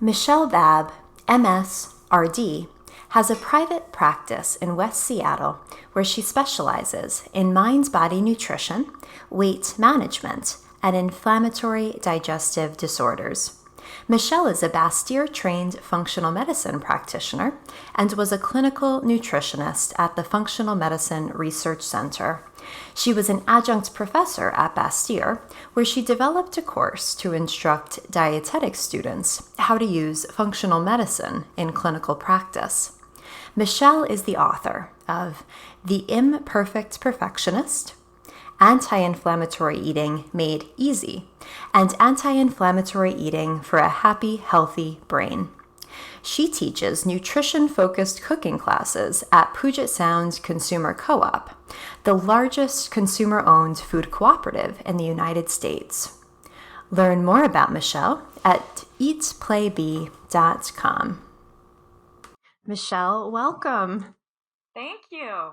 Michelle Babb, MS, RD, has a private practice in West Seattle where she specializes in mind body nutrition, weight management, and inflammatory digestive disorders. Michelle is a Bastyr trained functional medicine practitioner and was a clinical nutritionist at the Functional Medicine Research Center. She was an adjunct professor at Bastyr, where she developed a course to instruct dietetic students how to use functional medicine in clinical practice. Michelle is the author of The Imperfect Perfectionist, Anti-Inflammatory Eating Made Easy, and Anti-Inflammatory Eating for a Happy, Healthy Brain. She teaches nutrition-focused cooking classes at Puget Sound Consumer Co-op, the largest consumer-owned food cooperative in the United States. Learn more about Michelle at eatplaybe.com. Michelle, welcome. Thank you.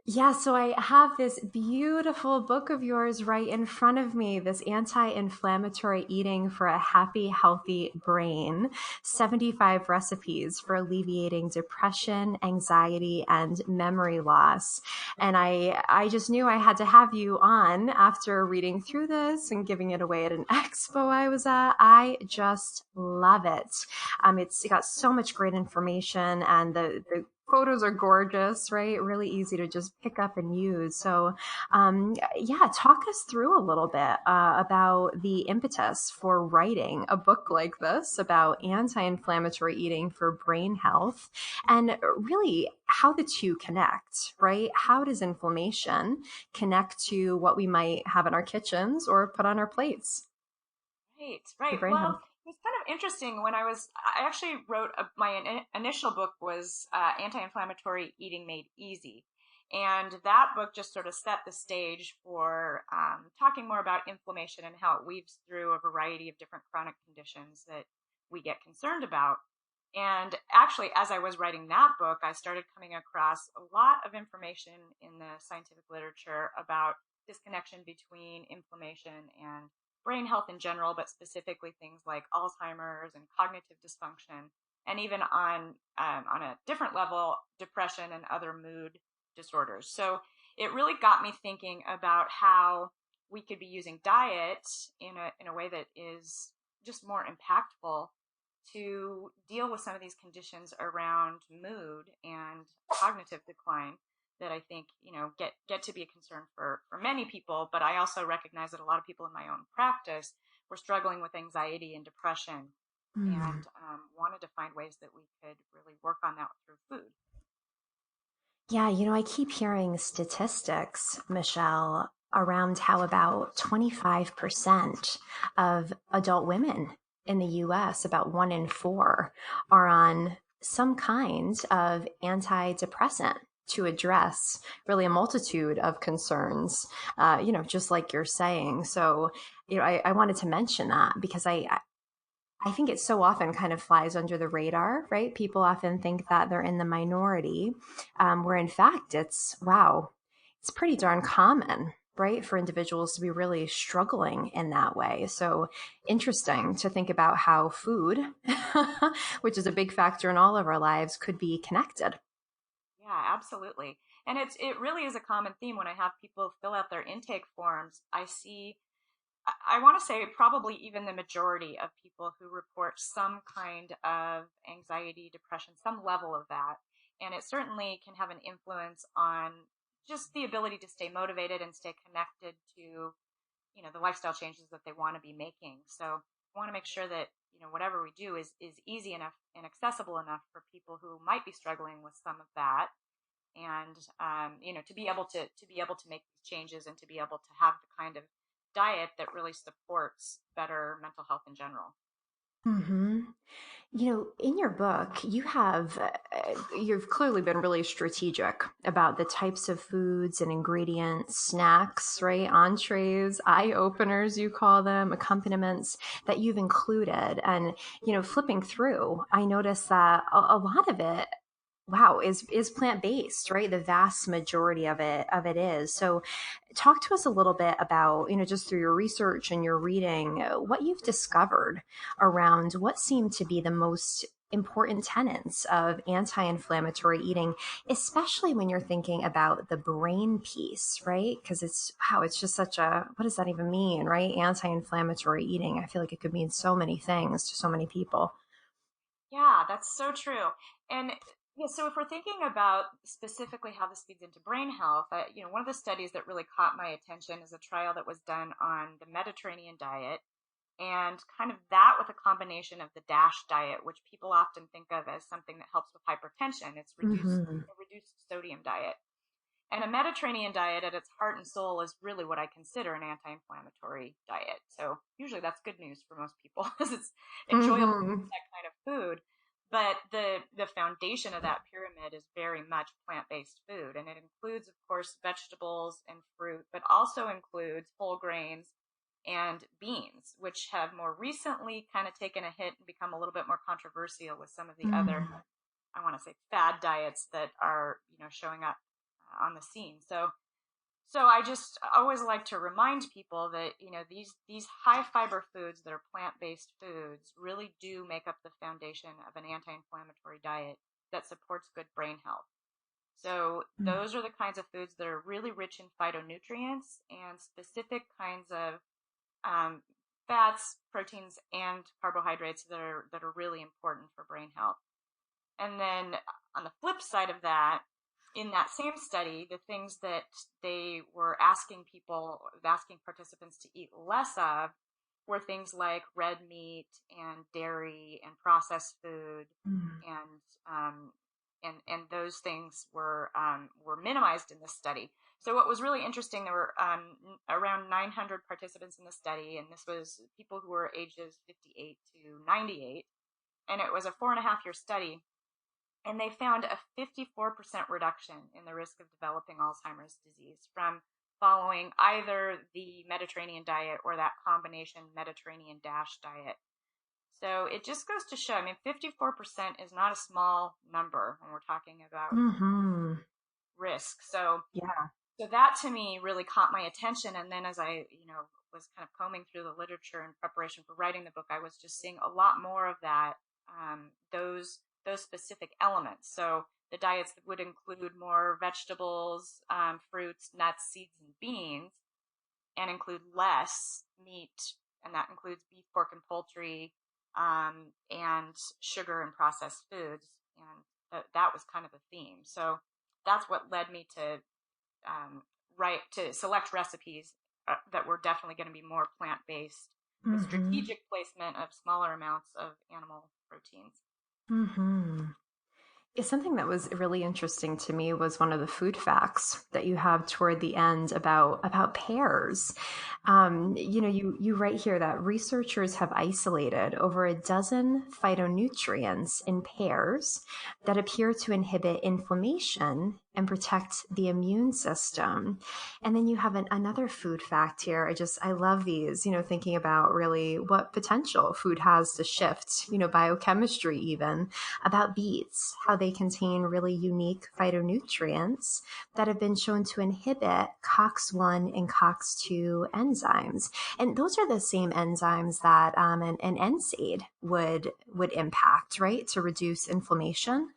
Yeah, so I have this beautiful book of yours right in front of me, this Anti-Inflammatory Eating for a Happy, Healthy Brain, 75 recipes for alleviating depression, anxiety, and memory loss. And I just knew I had to have you on after reading through this and giving it away at an expo I was at. I just love it. It's got so much great information, and the photos are gorgeous, right? Really easy to just pick up and use. So, yeah, talk us through a little bit about the impetus for writing a book like this about anti-inflammatory eating for brain health, and really how the two connect, right? How does inflammation connect to what we might have in our kitchens or put on our plates Right, for right. brain Well, health? it was kind of interesting when I actually wrote initial book was Anti-Inflammatory Eating Made Easy. And that book just sort of set the stage for talking more about inflammation and how it weaves through a variety of different chronic conditions that we get concerned about. And actually, as I was writing that book, I started coming across a lot of information in the scientific literature about this connection between inflammation and brain health in general, but specifically things like Alzheimer's and cognitive dysfunction, and even on a different level, depression and other mood disorders. So it really got me thinking about how we could be using diet in a way that is just more impactful to deal with some of these conditions around mood and cognitive decline that I think get to be a concern for many people. But I also recognize that a lot of people in my own practice were struggling with anxiety and depression, Hmm. and wanted to find ways that we could really work on that through food. Yeah, I keep hearing statistics, Michelle, around how about 25% of adult women in the US, about one in four, are on some kind of antidepressant to address really a multitude of concerns, just like you're saying. So, I wanted to mention that because I think it so often kind of flies under the radar, right? People often think that they're in the minority, where in fact wow, it's pretty darn common, right, for individuals to be really struggling in that way. So interesting to think about how food, which is a big factor in all of our lives, could be connected. Yeah, absolutely. And it really is a common theme when I have people fill out their intake forms. I want to say probably even the majority of people who report some kind of anxiety, depression, some level of that. And it certainly can have an influence on just the ability to stay motivated and stay connected to, the lifestyle changes that they want to be making. So I want to make sure that, whatever we do is easy enough and accessible enough for people who might be struggling with some of that. And to be able to make these changes and to be able to have the kind of diet that really supports better mental health in general. Hmm. In your book, you've clearly been really strategic about the types of foods and ingredients, snacks, right? Entrees, eye openers, you call them, accompaniments that you've included. And, flipping through, I noticed that a lot of it wow, is plant-based, right? The vast majority of it is. So talk to us a little bit about, just through your research and your reading, what you've discovered around what seem to be the most important tenets of anti-inflammatory eating, especially when you're thinking about the brain piece, right? Because it's, wow, it's just such a, what does that even mean, right? Anti-inflammatory eating. I feel like it could mean so many things to so many people. Yeah, that's so true. And yeah, so if we're thinking about specifically how this feeds into brain health, one of the studies that really caught my attention is a trial that was done on the Mediterranean diet and kind of that with a combination of the DASH diet, which people often think of as something that helps with hypertension. It's Hmm. a reduced sodium diet. And a Mediterranean diet at its heart and soul is really what I consider an anti-inflammatory diet. So usually that's good news for most people because it's enjoyable to eat Hmm. that kind of food. But the foundation of that pyramid is very much plant-based food, and it includes, of course, vegetables and fruit, but also includes whole grains and beans, which have more recently kind of taken a hit and become a little bit more controversial with some of the other, I want to say, fad diets that are, showing up on the scene. So I just always like to remind people that, these high fiber foods that are plant-based foods really do make up the foundation of an anti-inflammatory diet that supports good brain health. So those are the kinds of foods that are really rich in phytonutrients and specific kinds of um, fats, proteins, and carbohydrates that are really important for brain health. And then on the flip side of that, in that same study, the things that they were asking participants to eat less of were things like red meat and dairy and processed food, and um, and those things were minimized in this study. So what was really interesting, there were around 900 participants in the study, and this was people who were ages 58 to 98, and it was a 4.5 year study, and they found a 54% reduction in the risk of developing Alzheimer's disease from following either the Mediterranean diet or that combination Mediterranean DASH diet. So it just goes to show, I mean, 54% is not a small number when we're talking about Hmm. risk. So Yeah. so that to me really caught my attention. And then as I, was kind of combing through the literature in preparation for writing the book, I was just seeing a lot more of that, those specific elements. So the diets would include more vegetables, fruits, nuts, seeds, and beans, and include less meat, and that includes beef, pork, and poultry, and sugar and processed foods. And that was kind of the theme. So that's what led me to select recipes that were definitely going to be more plant based with Hmm. strategic placement of smaller amounts of animal proteins. Hmm. Yeah, something that was really interesting to me was one of the food facts that you have toward the end about pears. You write here that researchers have isolated over a dozen phytonutrients in pears that appear to inhibit inflammation and protect the immune system. And then you have another food fact here. I love these, thinking about really what potential food has to shift, biochemistry even, about beets, how they contain really unique phytonutrients that have been shown to inhibit COX-1 and COX-2 enzymes. And those are the same enzymes that an NSAID would impact, right, to reduce inflammation.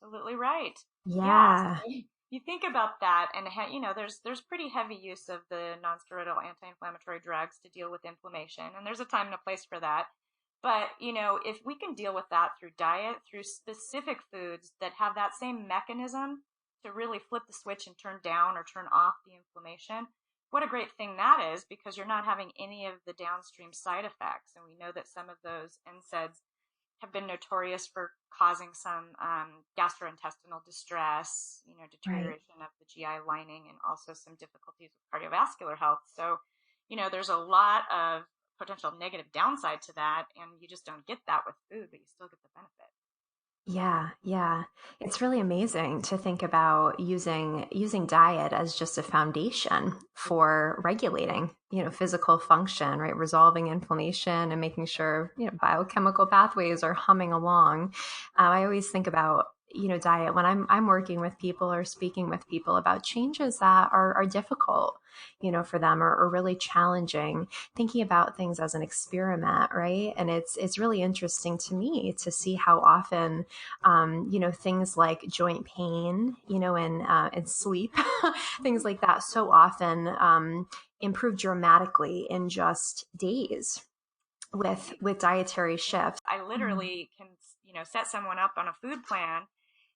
Absolutely right. Yeah. Yeah. So you think about that, and there's pretty heavy use of the nonsteroidal anti-inflammatory drugs to deal with inflammation, and there's a time and a place for that. But if we can deal with that through diet, through specific foods that have that same mechanism to really flip the switch and turn down or turn off the inflammation, what a great thing that is, because you're not having any of the downstream side effects. And we know that some of those NSAIDs have been notorious for causing some gastrointestinal distress, Right. deterioration of the GI lining, and also some difficulties with cardiovascular health. So, there's a lot of potential negative downside to that, and you just don't get that with food, but you still get the benefit. Yeah, yeah. It's really amazing to think about using diet as just a foundation for regulating, physical function, right? Resolving inflammation and making sure, biochemical pathways are humming along. I always think about diet when I'm working with people or speaking with people about changes that are difficult, for them, or really challenging, thinking about things as an experiment, right? And it's really interesting to me to see how often, things like joint pain, and sleep, things like that, so often improve dramatically in just days with dietary shifts. I literally can, set someone up on a food plan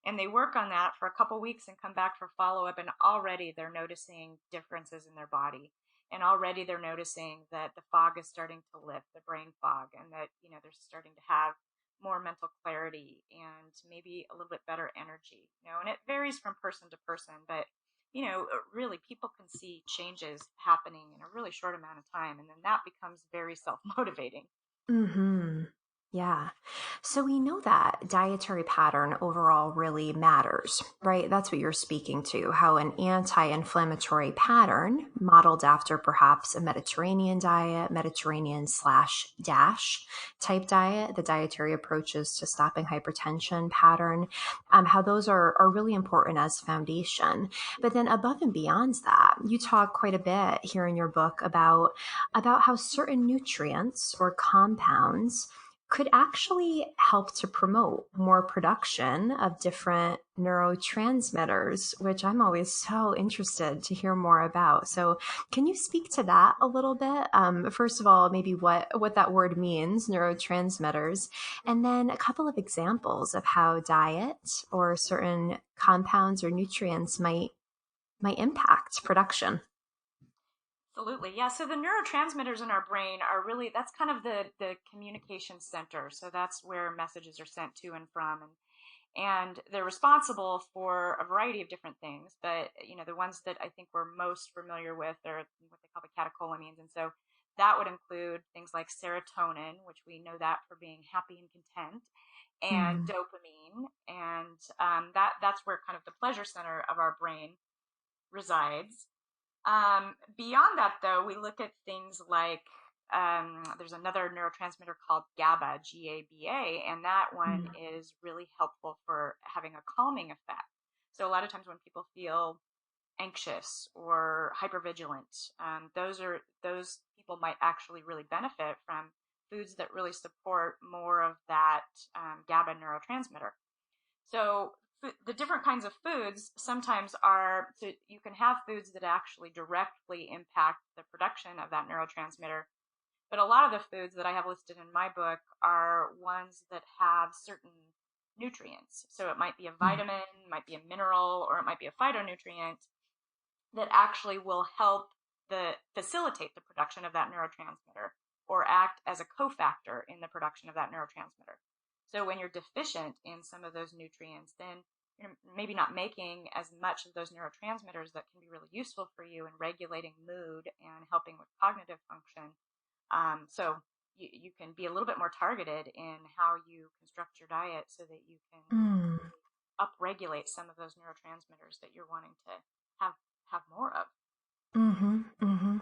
and they work on that for a couple weeks and come back for follow up, and already they're noticing differences in their body. And already they're noticing that the fog is starting to lift, the brain fog, and that, they're starting to have more mental clarity and maybe a little bit better energy, and it varies from person to person, but really people can see changes happening in a really short amount of time, and then that becomes very self-motivating. Mm-hmm. Yeah. So we know that dietary pattern overall really matters, right? That's what you're speaking to, how an anti-inflammatory pattern modeled after perhaps a Mediterranean diet, Mediterranean slash DASH type diet, the dietary approaches to stopping hypertension pattern, how those are really important as foundation. But then above and beyond that, you talk quite a bit here in your book about how certain nutrients or compounds could actually help to promote more production of different neurotransmitters, which I'm always so interested to hear more about. So, can you speak to that a little bit? First of all, maybe what that word means, neurotransmitters, and then a couple of examples of how diet or certain compounds or nutrients might impact production. Absolutely. Yeah. So the neurotransmitters in our brain are really, that's kind of the communication center. So that's where messages are sent to and from. And they're responsible for a variety of different things. But, the ones that I think we're most familiar with are what they call the catecholamines. And so that would include things like serotonin, which we know that for being happy and content, and Mm. dopamine. And that's where kind of the pleasure center of our brain resides. Beyond that, though, we look at things like there's another neurotransmitter called GABA, GABA, and that one Mm. is really helpful for having a calming effect. So a lot of times when people feel anxious or hypervigilant, those people might actually really benefit from foods that really support more of that GABA neurotransmitter. So the different kinds of foods sometimes are, so you can have foods that actually directly impact the production of that neurotransmitter. But a lot of the foods that I have listed in my book are ones that have certain nutrients. So it might be a Mm. vitamin, might be a mineral, or it might be a phytonutrient that actually will help facilitate the production of that neurotransmitter or act as a cofactor in the production of that neurotransmitter. So when you're deficient in some of those nutrients, then you're maybe not making as much of those neurotransmitters that can be really useful for you in regulating mood and helping with cognitive function. So you can be a little bit more targeted in how you construct your diet so that you can Mm. really upregulate some of those neurotransmitters that you're wanting to have have more of. Mm-hmm, mm-hmm.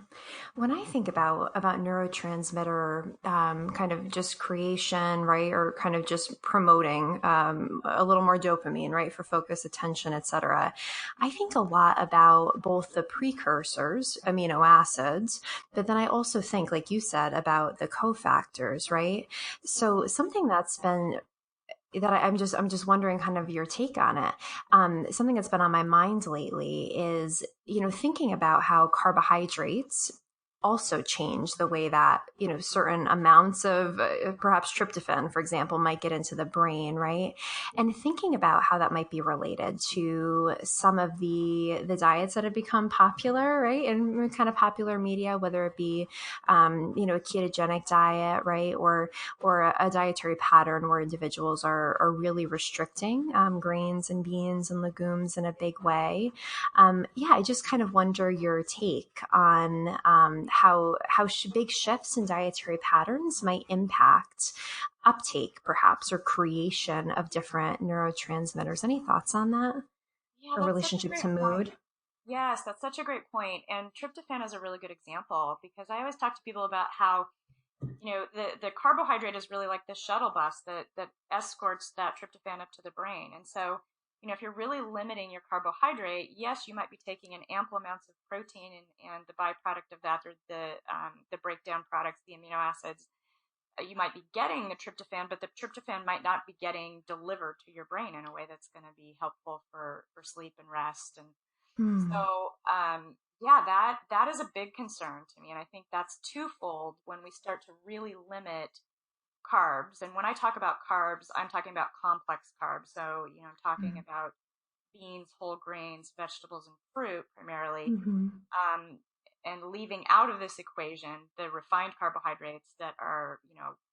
When I think about neurotransmitter, kind of just creation, right, or kind of just promoting a little more dopamine, right, for focus, attention, etc., I think a lot about both the precursors, amino acids, but then I also think, like you said, about the cofactors, right? So something that's been that I'm just wondering kind of your take on it. Something that's been on my mind lately is, thinking about how carbohydrates also change the way that, certain amounts of perhaps tryptophan, for example, might get into the brain, right? And thinking about how that might be related to some of the diets that have become popular, right? And kind of popular media, whether it be, a ketogenic diet, right? Or a dietary pattern where individuals are really restricting grains and beans and legumes in a big way. Yeah, I just kind of wonder your take on how big shifts in dietary patterns might impact uptake, perhaps, or creation of different neurotransmitters. Any thoughts on that? Yeah, A that's such a relationship great to point. mood? Yes, that's such a great point. And tryptophan is a really good example because I always talk to people about how the carbohydrate is really like the shuttle bus that escorts that tryptophan up to the brain. And so, if you're really limiting your carbohydrate, yes, you might be taking in ample amounts of protein, and the byproduct of that, or the breakdown products, the amino acids. You might be getting the tryptophan, but the tryptophan might not be getting delivered to your brain in a way that's going to be helpful for sleep and rest. And Hmm. so, yeah, that is a big concern to me, and I think that's twofold when we start to really limit carbs. And when I talk about carbs, I'm talking about complex carbs. So, I'm talking about beans, whole grains, vegetables, and fruit primarily, Mm-hmm. um, and leaving out of this equation the refined carbohydrates that are,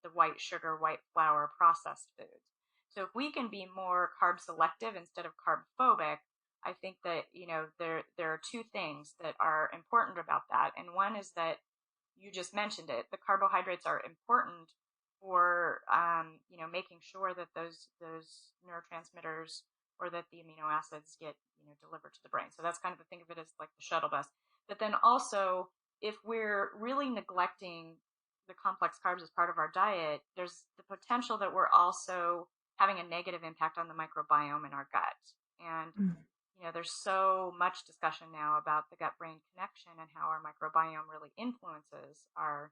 the white sugar, white flour, processed foods. So if we can be more carb selective instead of carb phobic, I think that, there are two things that are important about that. And one is that you just mentioned it. The carbohydrates are important for, making sure that those neurotransmitters, or that the amino acids get, delivered to the brain. So that's kind of, think of it as like the shuttle bus. But then also, if we're really neglecting the complex carbs as part of our diet, there's the potential that we're also having a negative impact on the microbiome in our gut. And there's so much discussion now about the gut brain connection and how our microbiome really influences our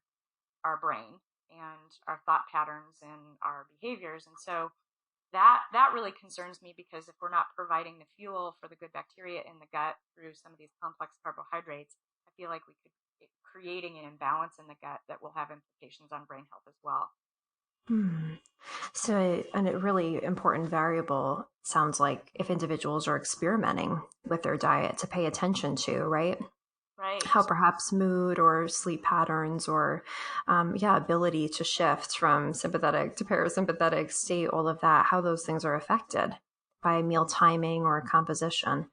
brain and our thought patterns and our behaviors. And so that really concerns me, because if we're not providing the fuel for the good bacteria in the gut through some of these complex carbohydrates, I feel like we could be creating an imbalance in the gut that will have implications on brain health as well. Hmm. So, and a really important variable sounds like if individuals are experimenting with their diet to pay attention to, right? Right. How perhaps mood or sleep patterns or, yeah, ability to shift from sympathetic to parasympathetic state, all of that, how those things are affected by meal timing or composition.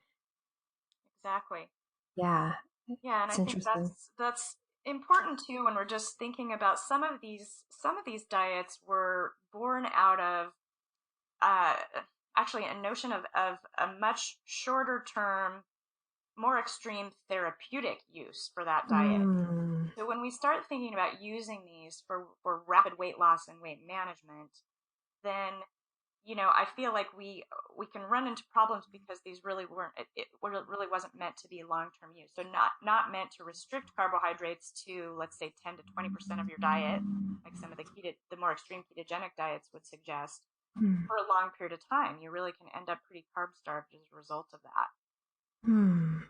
Exactly. Yeah, Yeah, and I it's think interesting. that's important too when we're just thinking about some of these diets were born out of uh, actually a notion of a much shorter term, more extreme therapeutic use for that diet. Mm, So when we start thinking about using these for rapid weight loss and weight management, then I feel like we can run into problems, because these really weren't it really wasn't meant to be long term use. So not meant to restrict carbohydrates to, let's say, 10 to 20% of your diet, like some of the more extreme ketogenic diets would suggest, mm, for a long period of time. You really can end up pretty carb starved as a result of that. mm.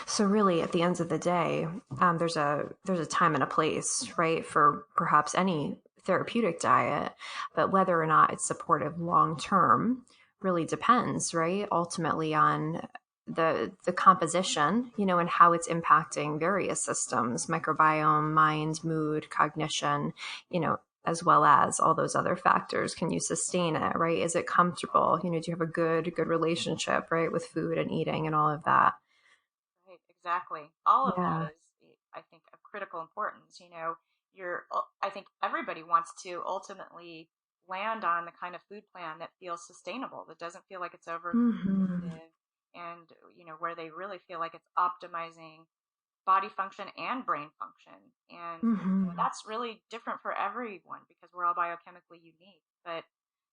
So really, at the end of the day, there's a time and a place, right, for perhaps any therapeutic diet, but whether or not it's supportive long term really depends, right, ultimately on the composition, and how it's impacting various systems, microbiome, mind, mood, cognition, as well as all those other factors. Can you sustain it, right? Is it comfortable? Do you have a good relationship, right, with food and eating and all of that? Right, exactly. All of that Yeah. is, I think, of critical importance. I think everybody wants to ultimately land on the kind of food plan that feels sustainable, that doesn't feel like it's over Mhm. restrictive, and, where they really feel like it's optimizing body function and brain function. And Mhm. that's really different for everyone, because we're all biochemically unique. But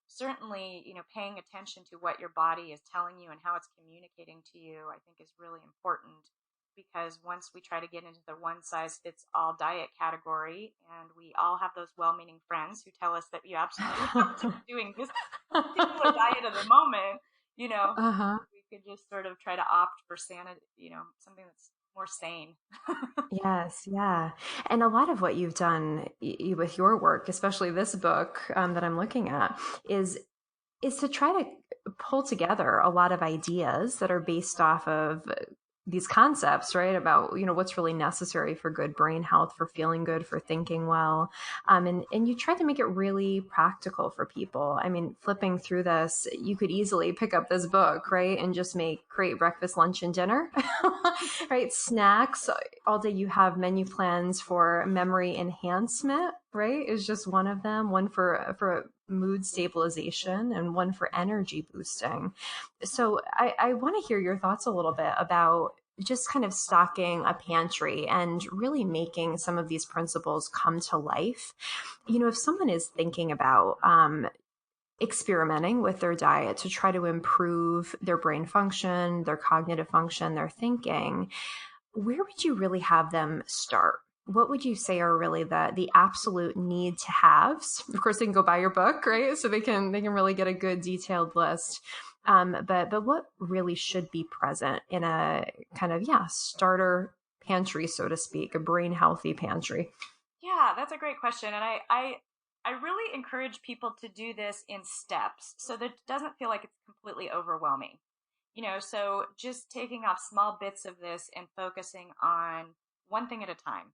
certainly, paying attention to what your body is telling you and how it's communicating to you, I think is really important, because once we try to get into the one size fits all diet category, and we all have those well meaning friends who tell us that you absolutely have to be doing this particular diet at the moment, you know, Uh-huh. we could just sort of try to opt for sanity, something that's more sane. Yes, yeah. And a lot of what you've done with your work, especially this book that I'm looking at, is to try to pull together a lot of ideas that are based off of these concepts, right? About, what's really necessary for good brain health, for feeling good, for thinking well. And you try to make it really practical for people. I mean, flipping through this, you could easily pick up this book, right? And just make great breakfast, lunch, and dinner, right? Snacks. All day you have menu plans for memory enhancement, right? Is just one of them, one for mood stabilization and one for energy boosting. So I want to hear your thoughts a little bit about just kind of stocking a pantry and really making some of these principles come to life. If someone is thinking about experimenting with their diet to try to improve their brain function, their cognitive function, their thinking, where would you really have them start? What would you say are really the absolute need to haves? Of course, they can go buy your book, right? So they can really get a good detailed list. But what really should be present in a kind of starter pantry, so to speak, a brain healthy pantry? Yeah, that's a great question. And I really encourage people to do this in steps so that it doesn't feel like it's completely overwhelming. So just taking off small bits of this and focusing on one thing at a time,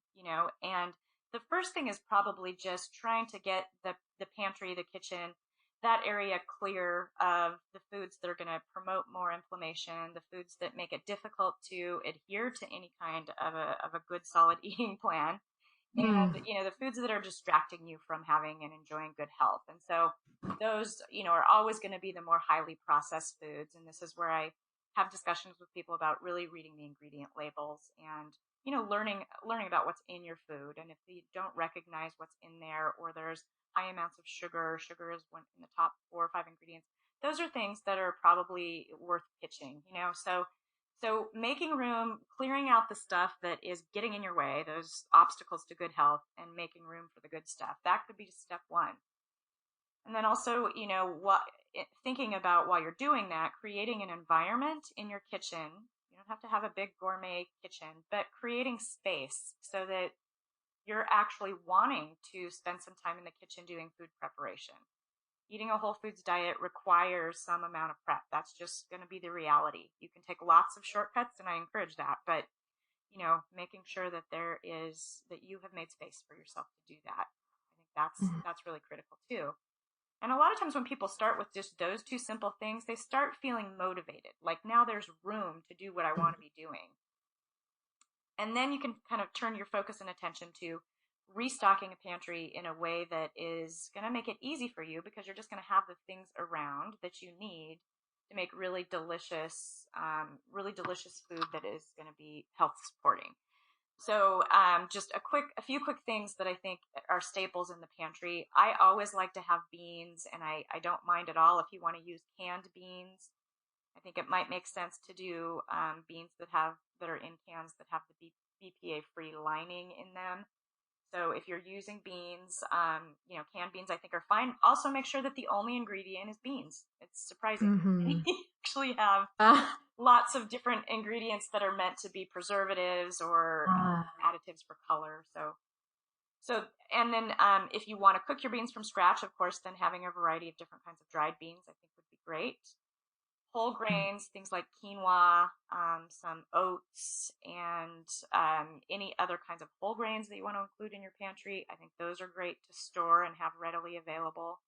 and the first thing is probably just trying to get the pantry, the kitchen, that area clear of the foods that are going to promote more inflammation, the foods that make it difficult to adhere to any kind of a good solid eating plan, Mm. and the foods that are distracting you from having and enjoying good health. And so those are always going to be the more highly processed foods, and this is where I have discussions with people about really reading the ingredient labels and learning about what's in your food. And if you don't recognize what's in there, or there's high amounts of sugar is one in the top 4 or 5 ingredients, those are things that are probably worth pitching. So making room, clearing out the stuff that is getting in your way, those obstacles to good health, and making room for the good stuff. That could be step one. And then also, thinking about, while you're doing that, creating an environment in your kitchen. You don't have to have a big gourmet kitchen, but creating space so that you're actually wanting to spend some time in the kitchen doing food preparation. Eating a whole foods diet requires some amount of prep. That's just going to be the reality. You can take lots of shortcuts, and I encourage that, but making sure that that you have made space for yourself to do that. I think that's really critical too. And a lot of times when people start with just those two simple things, they start feeling motivated. Like, now there's room to do what I want to be doing. And then you can kind of turn your focus and attention to restocking a pantry in a way that is going to make it easy for you, because you're just going to have the things around that you need to make really delicious food that is going to be health supporting. So, just a few quick things that I think are staples in the pantry. I always like to have beans, and I don't mind at all if you want to use canned beans. I think it might make sense to do beans that are in cans that have the BPA free lining in them. So if you're using beans, canned beans I think are fine. Also, make sure that the only ingredient is beans. It's surprising. Mm-hmm. You actually have Ah, lots of different ingredients that are meant to be preservatives or ah. additives for color. So, and then if you want to cook your beans from scratch, of course, then having a variety of different kinds of dried beans I think would be great. Whole grains, things like quinoa, some oats, and any other kinds of whole grains that you want to include in your pantry. I think those are great to store and have readily available.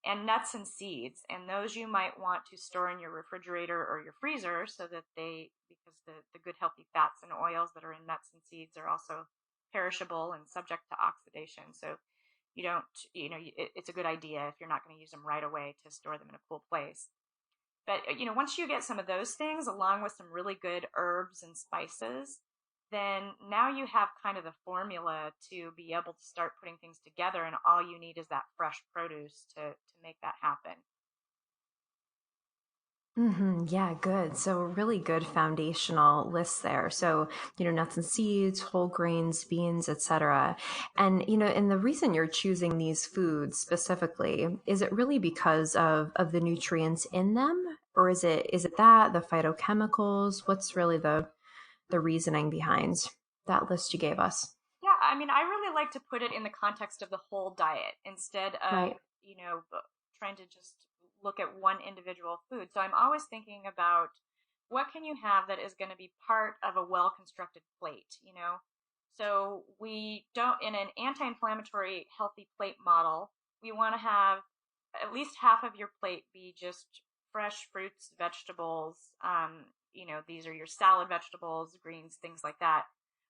And nuts and seeds, and those you might want to store in your refrigerator or your freezer, so that because the good healthy fats and oils that are in nuts and seeds are also perishable and subject to oxidation. So you don't, it's a good idea, if you're not going to use them right away, to store them in a cool place. But once you get some of those things along with some really good herbs and spices, then now you have kind of the formula to be able to start putting things together, and all you need is that fresh produce to make that happen. Yeah, good. So, really good foundational list there. So, nuts and seeds, whole grains, beans, etc. And the reason you're choosing these foods specifically, is it really because of the nutrients in them, or is it that the phytochemicals? What's really the reasoning behind that list you gave us? Yeah, I mean, I really like to put it in the context of the whole diet instead of, Right. trying to just look at one individual food. So I'm always thinking about, what can you have that is going to be part of a well constructed plate? So we don't, in an anti inflammatory healthy plate model, we want to have at least half of your plate be just fresh fruits, vegetables. These are your salad vegetables, greens, things like that.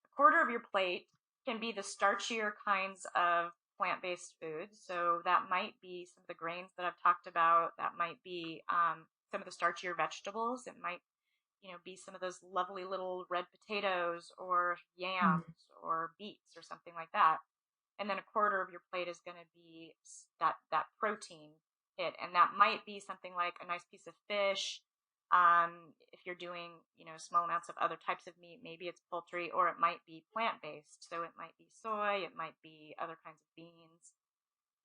A quarter of your plate can be the starchier kinds of plant-based foods. So that might be some of the grains that I've talked about. That might be some of the starchier vegetables. It might be some of those lovely little red potatoes or Mm. yams or beets or something like that. And then a quarter of your plate is going to be that protein hit, and that might be something like a nice piece of fish. If you're doing small amounts of other types of meat, maybe it's poultry, or it might be plant based. So it might be soy, it might be other kinds of beans.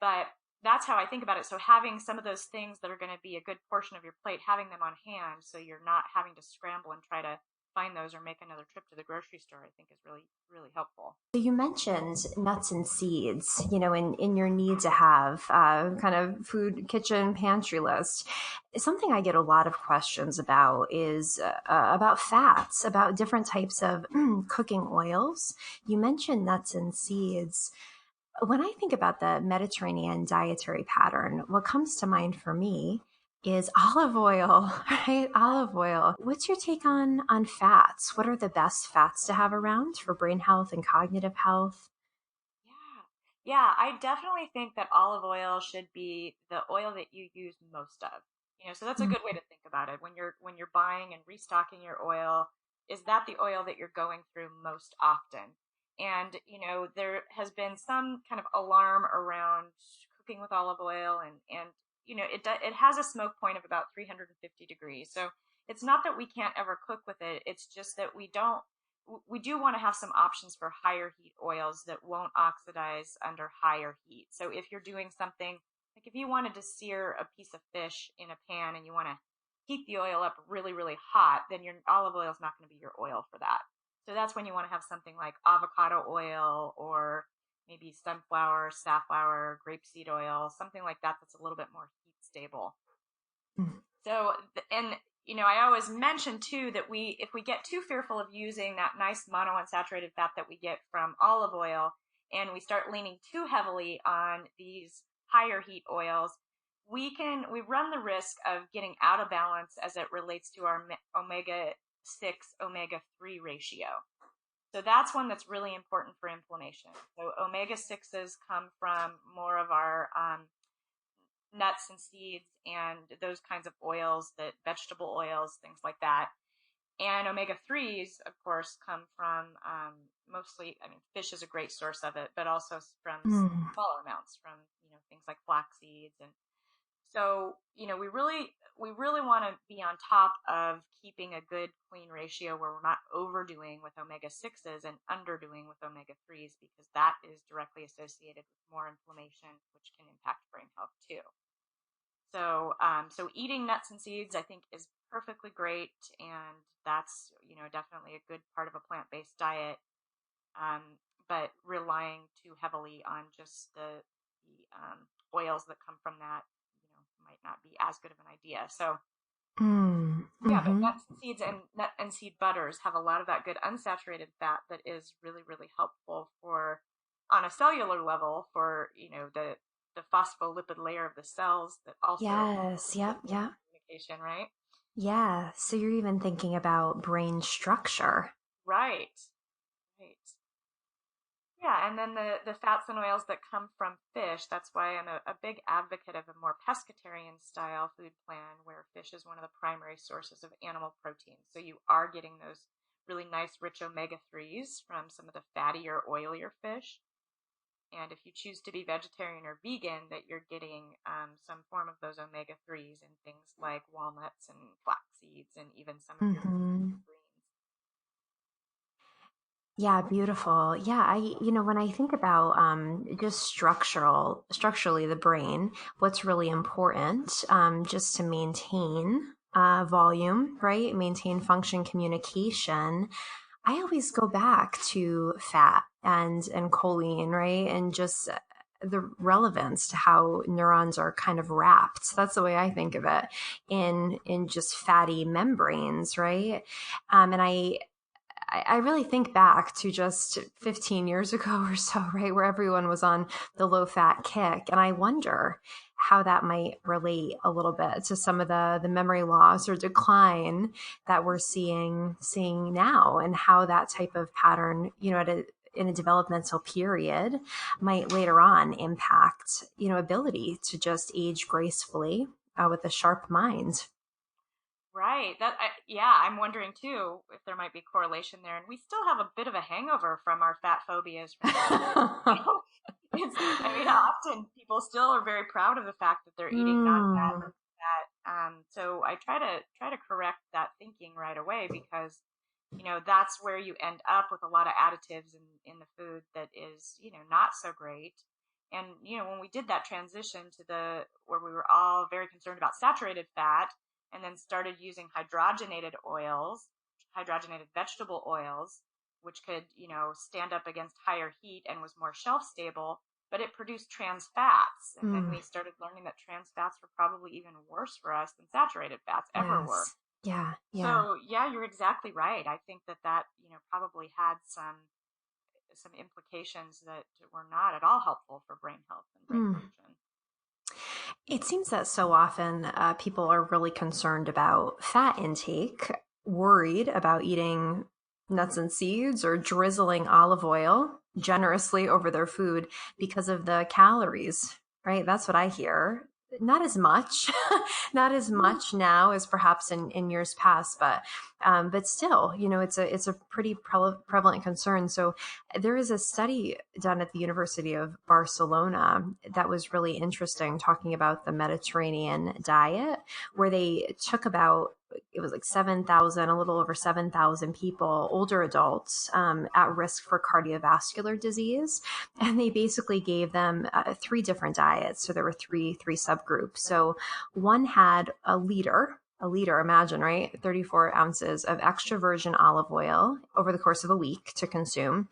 But that's how I think about it. So having some of those things that are going to be a good portion of your plate, having them on hand, so you're not having to scramble and try to find those or make another trip to the grocery store, I think is really, really helpful. So you mentioned nuts and seeds, in your need to have kind of food kitchen pantry list. Something I get a lot of questions about is about fats, about different types of cooking oils. You mentioned nuts and seeds. When I think about the Mediterranean dietary pattern, what comes to mind for me is olive oil, right? Olive oil. What's your take on fats? What are the best fats to have around for brain health and cognitive health? Yeah. Yeah, I definitely think that olive oil should be the oil that you use most of. So that's a Mm. good way to think about it. When you're buying and restocking your oil, is that the oil that you're going through most often? And there has been some kind of alarm around cooking with olive oil, and it has a smoke point of about 350 degrees. So it's not that we can't ever cook with it. It's just that we do want to have some options for higher heat oils that won't oxidize under higher heat. So if you're doing something like if you wanted to sear a piece of fish in a pan and you want to heat the oil up really, really hot, then your olive oil is not going to be your oil for that. So that's when you want to have something like avocado oil or maybe sunflower, safflower, grapeseed oil, something like that that's a little bit more heat stable. Mm. So, and I always mention too that if we get too fearful of using that nice monounsaturated fat that we get from olive oil, and we start leaning too heavily on these higher heat oils, we run the risk of getting out of balance as it relates to our omega 6 omega 3 ratio. So that's one that's really important for inflammation. So omega 6s come from more of our nuts and seeds and those kinds of oils, that vegetable oils, things like that. And omega 3s, of course, come from mostly, I mean, fish is a great source of it, but also from Mm. smaller amounts from, things like flax seeds. And so, we really want to be on top of keeping a good clean ratio where we're not overdoing with omega 6s and underdoing with omega 3s, because that is directly associated with more inflammation, which can impact brain health too. So eating nuts and seeds, I think, is perfectly great, and that's definitely a good part of a plant-based diet. Um, but relying too heavily on just the oils that come from that, might not be as good of an idea. So Mm. yeah, but Hmm. nuts and seeds and nut and seed butters have a lot of that good unsaturated fat that is really, really helpful for, on a cellular level, for the phospholipid layer of the cells that also Yes. with Yep. brain Yep. communication, right? Yeah. So you're even thinking about brain structure. Right, right. Yeah, and then the fats and oils that come from fish. That's why I'm a big advocate of a more pescatarian style food plan where fish is one of the primary sources of animal protein. So you are getting those really nice, rich omega 3s from some of the fattier, oilier fish. And if you choose to be vegetarian or vegan, that you're getting some form of those omega 3s in things like walnuts and flax seeds and even some of your Hmm. greens. Yeah, beautiful. Yeah, when I think about just structurally the brain, what's really important just to maintain volume, right? Maintain function, communication. I always go back to fat and choline, right? And just the relevance to how neurons are kind of wrapped. That's the way I think of it in just fatty membranes, right? And I really think back to just 15 years ago or so, right, where everyone was on the low fat kick. And I wonder how that might relate a little bit to some of the memory loss or decline that we're seeing now, and how that type of pattern, in a developmental period might later on impact, ability to just age gracefully with a sharp mind. Right. Yeah, I'm wondering too if there might be correlation there. And we still have a bit of a hangover from our fat phobias from childhood. So it's, I mean, often people still are very proud of the fact that they're eating non-fat Mm, fat. So I try to correct that thinking right away because, that's where you end up with a lot of additives in the food that is, not so great. And, when we did that transition to where we were all very concerned about saturated fat and then started using hydrogenated vegetable oils, which could, stand up against higher heat and was more shelf stable, but it produced trans fats. And then mm, we started learning that trans fats were probably even worse for us than saturated fats ever were. yes. Yeah. Yeah. So yeah, you're exactly right. I think that probably had some implications that were not at all helpful for brain health and brain Mm. function. It seems that so often people are really concerned about fat intake, worried about eating nuts and seeds or drizzling olive oil generously over their food because of the calories, right? That's what I hear. Not as much, not as much now as perhaps in years past, but still, it's a pretty prevalent concern. So there is a study done at the University of Barcelona that was really interesting, talking about the Mediterranean diet, where they took about, it was like 7,000, a little over 7,000 people, older adults, at risk for cardiovascular disease. And they basically gave them three different diets. So there were three subgroups. So one had a liter, imagine, right? 34 ounces of extra virgin olive oil over the course of a week to consume.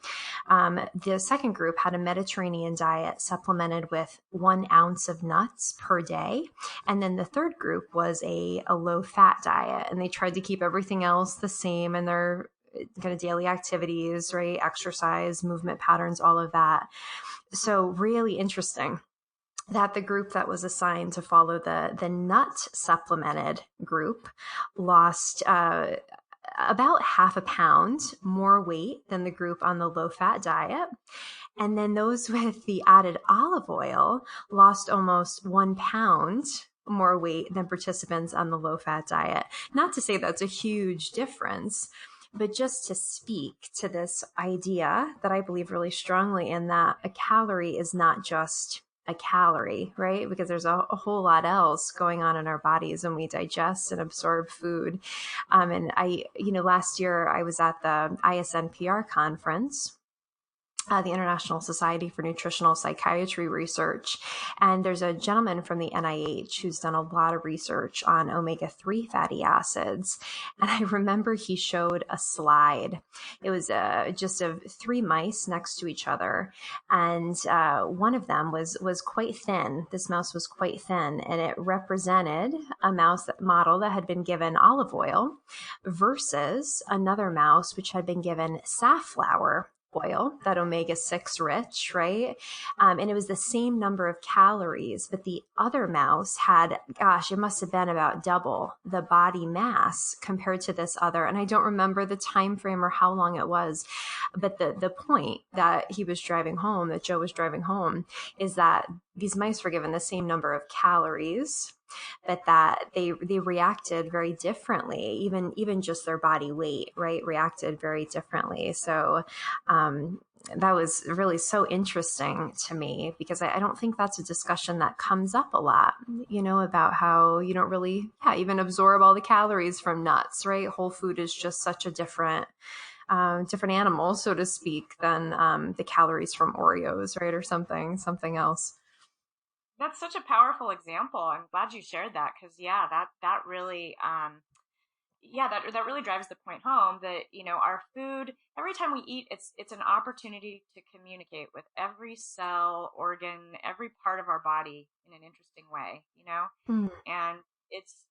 The second group had a Mediterranean diet supplemented with 1 ounce of nuts per day. And then the third group was a low fat diet. And they tried to keep everything else the same in their kind of daily activities, right? Exercise, movement patterns, all of that. So, really interesting that the group that was assigned to follow the nut supplemented group lost about half a pound more weight than the group on the low fat diet. And then those with the added olive oil lost almost 1 pound more weight than participants on the low fat diet. Not to say that's a huge difference, but just to speak to this idea that I believe really strongly in, that a calorie is not just a calorie, right? Because there's a whole lot else going on in our bodies when we digest and absorb food. And last year I was at the ISNPR conference, the International Society for Nutritional Psychiatry Research. And there's a gentleman from the NIH who's done a lot of research on omega-3 fatty acids. And I remember he showed a slide. It was just of three mice next to each other. And one of them was quite thin. This mouse was quite thin, and it represented a mouse model that had been given olive oil versus another mouse which had been given safflower oil, that omega-6 rich, right? And it was the same number of calories, but the other mouse had, gosh, it must have been about double the body mass compared to this other. And I don't remember the time frame or how long it was, but the point that he was driving home, that Joe was driving home, is that these mice were given the same number of calories, but that they reacted very differently. Even just their body weight, right, reacted very differently. So that was really so interesting to me, because I don't think that's a discussion that comes up a lot, about how you don't really, even absorb all the calories from nuts, right? Whole food is just such a different animal, so to speak, than the calories from Oreos, right? Or something else. That's such a powerful example. I'm glad you shared that because yeah, that really yeah, that really drives the point home that our food, every time we eat, it's an opportunity to communicate with every cell, organ, every part of our body in an interesting way. Mm, And it's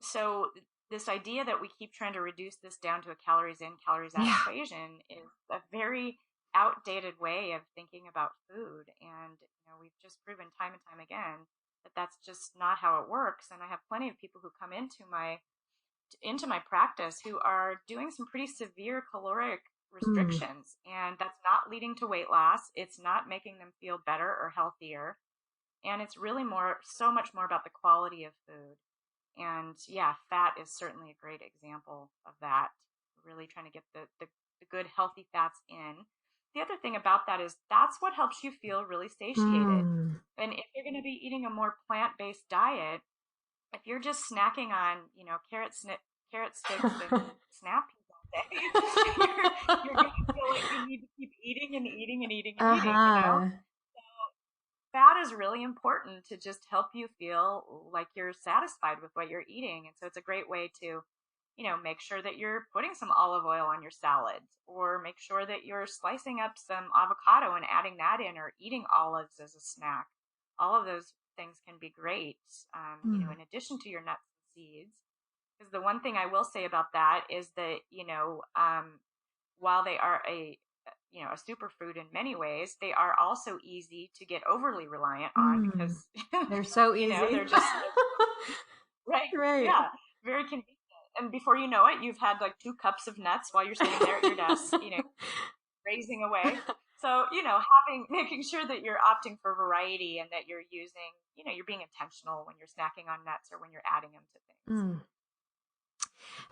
so this idea that we keep trying to reduce this down to a calories in, calories out yeah. equation is a very outdated way of thinking about food. And, we've just proven time and time again that that's just not how it works. And I have plenty of people who come into my practice who are doing some pretty severe caloric Mm. restrictions, and that's not leading to weight loss. It's not making them feel better or healthier. And it's really so much more about the quality of food. And yeah, fat is certainly a great example of that. Really trying to get the good healthy fats in. The other thing about that is that's what helps you feel really satiated. Mm. And if you're going to be eating a more plant-based diet, if you're just snacking on, carrot sticks and snap peas all day, you're going to feel like you need to keep eating and eating and eating and eating. Uh-huh. Fat is really important to just help you feel like you're satisfied with what you're eating. And so it's a great way to, make sure that you're putting some olive oil on your salads, or make sure that you're slicing up some avocado and adding that in, or eating olives as a snack. All of those things can be great, Mm. in addition to your nuts and seeds. Because the one thing I will say about that is that, while they are a superfood in many ways, they are also easy to get overly reliant on Mm. because, They're so they're easy. just right. Right. Yeah. Very convenient. And before you know it, you've had like 2 cups of nuts while you're sitting there at your desk, grazing away. So, making sure that you're opting for variety and that you're using, you're being intentional when you're snacking on nuts or when you're adding them to things. Mm.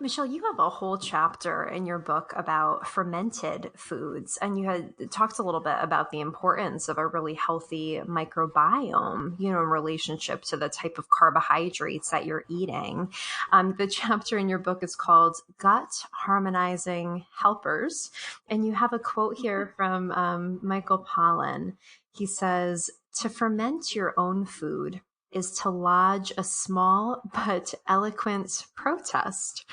Michelle, you have a whole chapter in your book about fermented foods, and you had talked a little bit about the importance of a really healthy microbiome, in relationship to the type of carbohydrates that you're eating. The chapter in your book is called Gut Harmonizing Helpers, and you have a quote here from Michael Pollan. He says, "To ferment your own food is to lodge a small but eloquent protest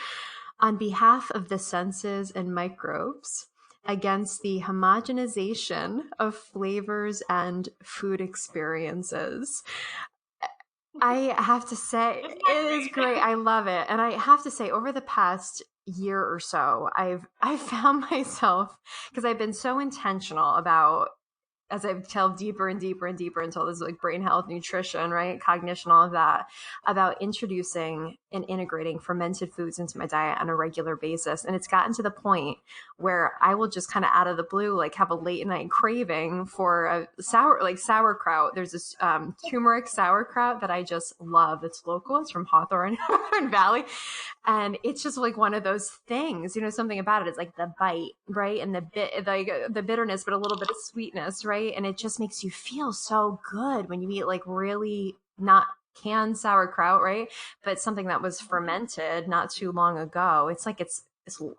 on behalf of the senses and microbes against the homogenization of flavors and food experiences." I have to say, Isn't it that is great. great? I love it. And I have to say, over the past year or so, I found myself, because I've been so intentional about, as I've delved deeper and deeper and deeper into this, like brain health, nutrition, right, cognition, all of that, about introducing and integrating fermented foods into my diet on a regular basis. And it's gotten to the point where I will just kind of out of the blue, like have a late night craving for a sauerkraut. There's this turmeric sauerkraut that I just love. It's local. It's from Hawthorne Valley. And it's just like one of those things, something about it is like the bite, right? And the bitterness, but a little bit of sweetness, right? And it just makes you feel so good when you eat like really not canned sauerkraut, right? But something that was fermented not too long ago. It's like it's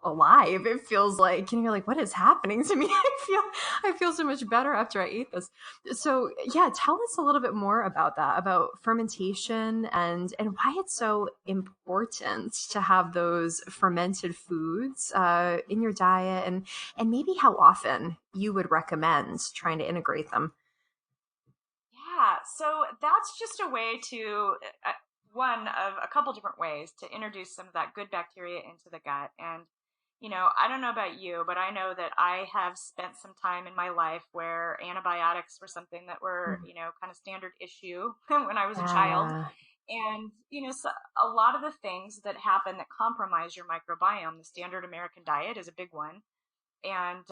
alive. It feels like, and you're like, what is happening to me? I feel so much better after I eat this. So yeah, tell us a little bit more about that, about fermentation and why it's so important to have those fermented foods in your diet, and maybe how often you would recommend trying to integrate them. Yeah, so that's just a way to, one of a couple different ways to introduce some of that good bacteria into the gut. And, I don't know about you, but I know that I have spent some time in my life where antibiotics were something that were, Mm. kind of standard issue when I was a child. Yeah. And, so a lot of the things that happen that compromise your microbiome, the standard American diet is a big one, and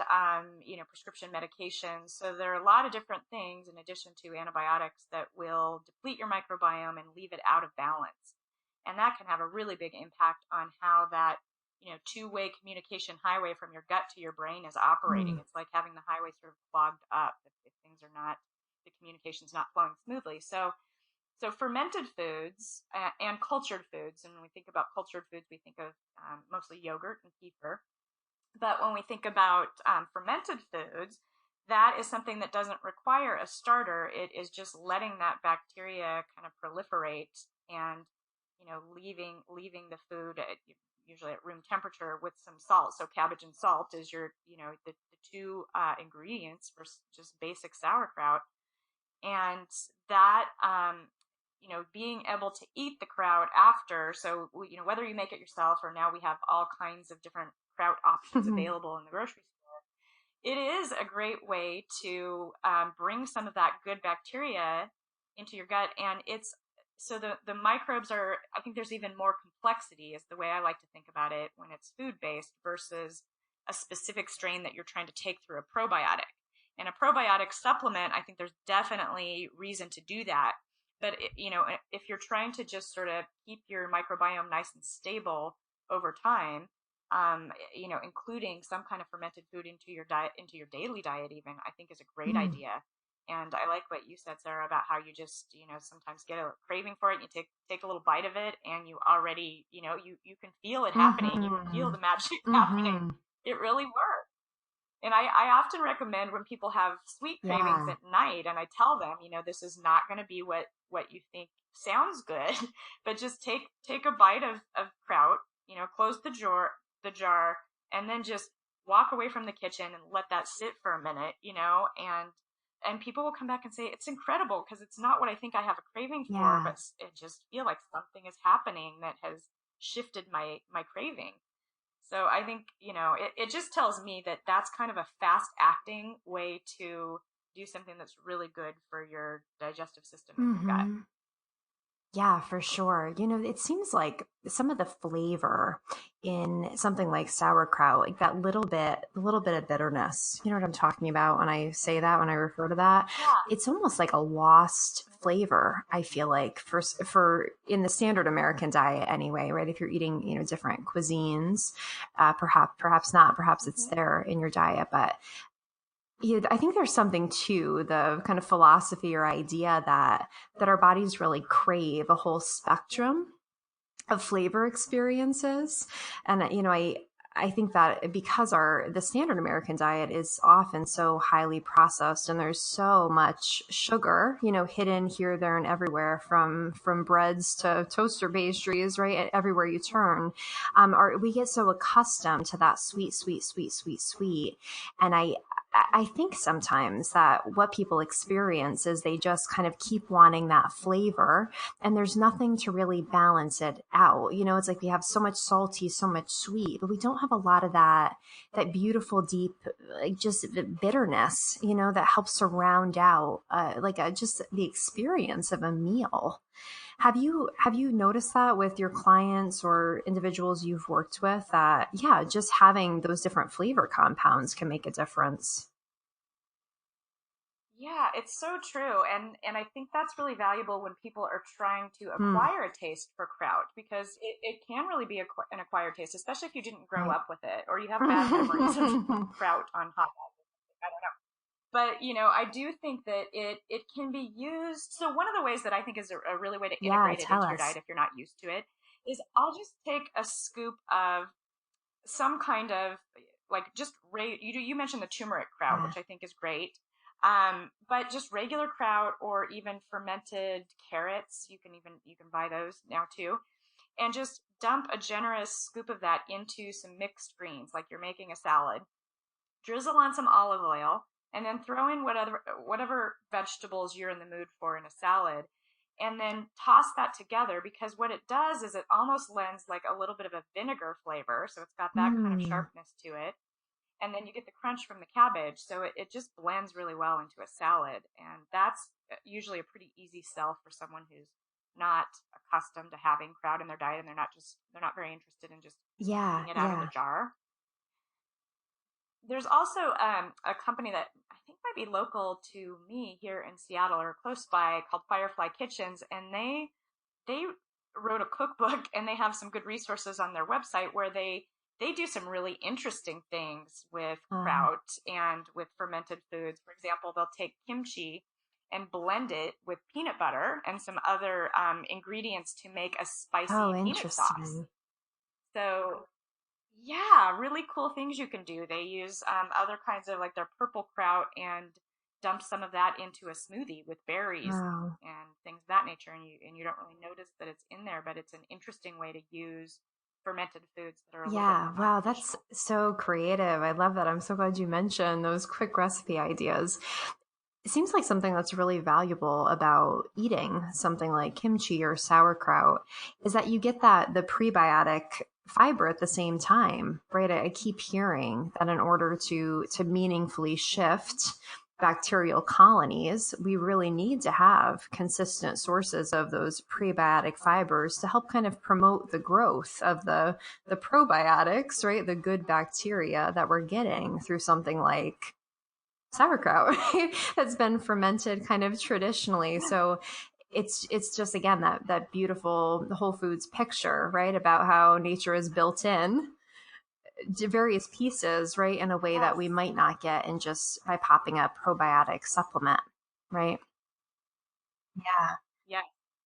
prescription medications. So there are a lot of different things in addition to antibiotics that will deplete your microbiome and leave it out of balance, and that can have a really big impact on how that two-way communication highway from your gut to your brain is operating. Mm. It's like having the highway sort of clogged up if things are not, the communication's not flowing smoothly. So fermented foods and cultured foods, and when we think about cultured foods, we think of mostly yogurt and kefir. But when we think about fermented foods, that is something that doesn't require a starter. It is just letting that bacteria kind of proliferate and, leaving the food usually at room temperature with some salt. So cabbage and salt is the two ingredients for just basic sauerkraut. And that, being able to eat the kraut after. So, whether you make it yourself or now we have all kinds of different kraut options available in the grocery store, it is a great way to bring some of that good bacteria into your gut. And it's so the microbes are, I think there's even more complexity, is the way I like to think about it when it's food based versus a specific strain that you're trying to take through a probiotic. And a probiotic supplement, I think there's definitely reason to do that. But if you're trying to just sort of keep your microbiome nice and stable over time, including some kind of fermented food into your diet, into your daily diet, even, I think is a great Mm. idea. And I like what you said, Sarah, about how you just, sometimes get a craving for it, and you take a little bite of it, and you already, you can feel it happening. You can feel Mm-hmm. the magic happening. Mm-hmm. It really works. And I often recommend when people have sweet cravings Yeah. at night, and I tell them, this is not going to be what you think sounds good, but just take a bite of kraut, close the jar, and then just walk away from the kitchen and let that sit for a minute, and people will come back and say it's incredible because it's not what I think I have a craving for, Yeah. but it just feel like something is happening that has shifted my craving. So I think, it just tells me that that's kind of a fast acting way to do something that's really good for your digestive system and your gut. Mm-hmm. Yeah, for sure. It seems like some of the flavor in something like sauerkraut, like that little bit of bitterness. You know what I'm talking about when I say that, when I refer to that? Yeah. It's almost like a lost flavor, I feel like, for in the standard American diet anyway, right? If you're eating, different cuisines, perhaps not, perhaps it's Hmm. there in your diet, but yeah, I think there's something to the kind of philosophy or idea that our bodies really crave a whole spectrum of flavor experiences. And I think that because the standard American diet is often so highly processed and there's so much sugar, hidden here, there, and everywhere, from breads to toaster pastries, right? Everywhere you turn, we get so accustomed to that sweet, sweet, sweet, sweet, sweet. And I think sometimes that what people experience is they just kind of keep wanting that flavor, and there's nothing to really balance it out. It's like we have so much salty, so much sweet, but we don't have a lot of that beautiful, deep, like just bitterness, that helps to round out just the experience of a meal. Have you noticed that with your clients or individuals you've worked with, that yeah, just having those different flavor compounds can make a difference? Yeah, it's so true. And I think that's really valuable when people are trying to Mm, acquire a taste for kraut, because it can really be an acquired taste, especially if you didn't grow right. up with it or you have bad memories of kraut on hot dogs. I don't know. But I do think that it can be used. So one of the ways that I think is a really way to Yeah, integrate it tell into your us. diet if you're not used to it is I'll just take a scoop of some kind of, like, just you mentioned the turmeric kraut, Yeah. which I think is great. But just regular kraut or even fermented carrots, you can buy those now too, and just dump a generous scoop of that into some mixed greens, like you're making a salad. Drizzle on some olive oil, and then throw in whatever vegetables you're in the mood for in a salad, and then toss that together, because what it does is it almost lends like a little bit of a vinegar flavor, so it's got that kind of Mm. sharpness to it, and then you get the crunch from the cabbage, so it just blends really well into a salad, and that's usually a pretty easy sell for someone who's not accustomed to having kraut in their diet, and they're not very interested in just Yeah, eating it out of the yeah. jar. There's also a company that I think might be local to me here in Seattle or close by, called Firefly Kitchens, and they wrote a cookbook, and they have some good resources on their website where they do some really interesting things with Uh, kraut and with fermented foods. For example, they'll take kimchi and blend it with peanut butter and some other ingredients to make a oh, spicy peanut sauce. interesting. So yeah, really cool things you can do. They use other kinds of, like, their purple kraut, and dump some of that into a smoothie with berries Wow. and things of that nature, and you don't really notice that it's in there, but it's an interesting way to use fermented foods that are a little bit Yeah, more wow, that's non-traditional. so creative. I love that. I'm so glad you mentioned those quick recipe ideas. It seems like something that's really valuable about eating something like kimchi or sauerkraut is that you get the prebiotic fiber at the same time, right? I keep hearing that in order to meaningfully shift bacterial colonies, we really need to have consistent sources of those prebiotic fibers to help kind of promote the growth of the probiotics, right? The good bacteria that we're getting through something like sauerkraut, right? That's been fermented kind of traditionally. So it's just, again, that beautiful Whole Foods picture, right? About how nature is built in to various pieces, right? In a way that we Yes. might not get in just by popping a probiotic supplement, right? Yeah. Yeah,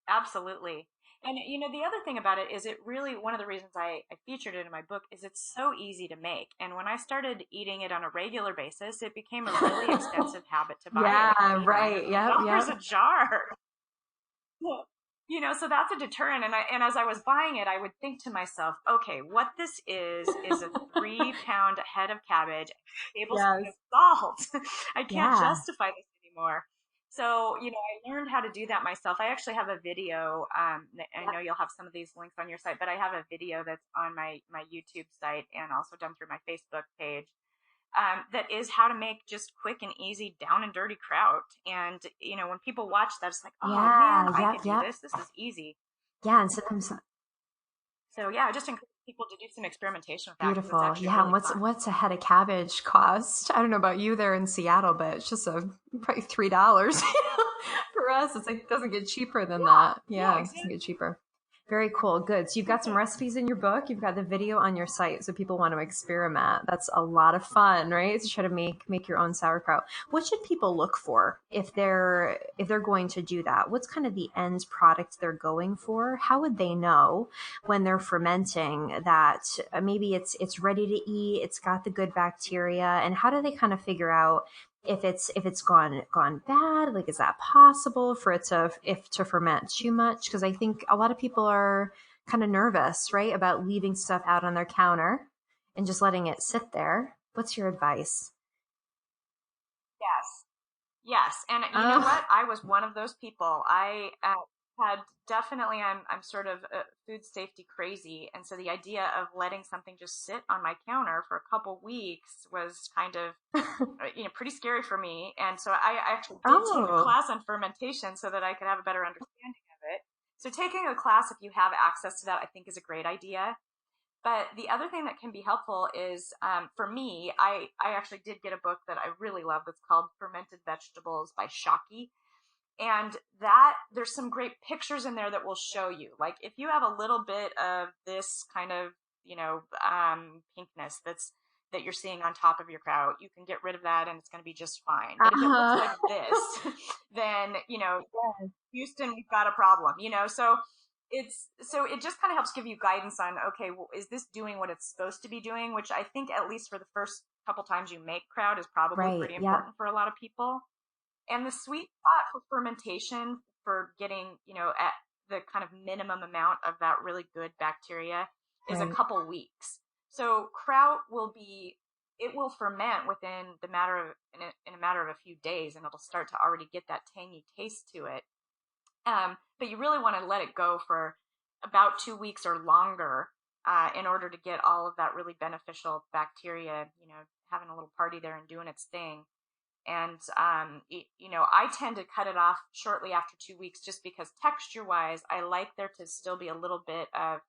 absolutely. And the other thing about it is it really, one of the reasons I featured it in my book is it's so easy to make. And when I started eating it on a regular basis, it became a really expensive habit to buy it. It can Yeah, be nine or right. ten Yep, dollars yep. a jar. Yeah. So that's a deterrent. And as I was buying it, I would think to myself, okay, what this is a 3 pound head of cabbage, a tablespoon of Yes. salt. I can't Yeah. justify this anymore. So, I learned how to do that myself. I actually have a video. I know you'll have some of these links on your site, but I have a video that's on my YouTube site and also done through my Facebook page, that is how to make just quick and easy down and dirty kraut. And, when people watch that, it's like, oh man, Yeah. I Yep. could do Yep. this. This is easy. Yeah. And sometimes So yeah, I just encourage people to do some experimentation with that because it's beautiful. actually Yeah. And really what's fun. what's a head of cabbage cost? I don't know about you there in Seattle, but it's just probably $3. For us, it's like it doesn't get cheaper than Yeah, that. yeah, Yeah, it doesn't get exactly. cheaper. Very cool. Good. So you've got some Perfect. recipes in your book. You've got the video on your site, so people want to experiment. That's a lot of fun, right? To try to make your own sauerkraut. What should people look for if they're going to do that? What's kind of the end product they're going for? How would they know when they're fermenting that maybe it's ready to eat, it's got the good bacteria, and how do they kind of figure out if it's gone bad? Like, is that possible for it to ferment too much? Because I think a lot of people are kind of nervous, right, about leaving stuff out on their counter and just letting it sit there. What's your advice? Yes. Yes, and you know Oh, what? I was one of those people. I had definitely. I'm sort of food safety crazy, and so the idea of letting something just sit on my counter for a couple weeks was kind of pretty scary for me. And so I actually did take a oh, class on fermentation so that I could have a better understanding of it. So taking a class, if you have access to that, I think is a great idea. But the other thing that can be helpful is, for me, I actually did get a book that I really love that's called Fermented Vegetables by Shockey. And that there's some great pictures in there that will show you. Like if you have a little bit of this kind of, pinkness that you're seeing on top of your kraut, you can get rid of that and it's going to be just fine. But if it looks uh-huh. like this, then, Houston, we've got a problem, so it just kind of helps give you guidance on, okay, well, is this doing what it's supposed to be doing? Which I think at least for the first couple times you make kraut is probably Right. pretty Yep. important for a lot of people. And the sweet spot for fermentation for getting, at the kind of minimum amount of that really good bacteria is a Right. couple weeks. So kraut it will ferment within in a matter of a few days, and it'll start to already get that tangy taste to it. But you really want to let it go for about 2 weeks or longer, in order to get all of that really beneficial bacteria, having a little party there and doing its thing. And, I tend to cut it off shortly after 2 weeks just because texture wise, I like there to still be a little bit of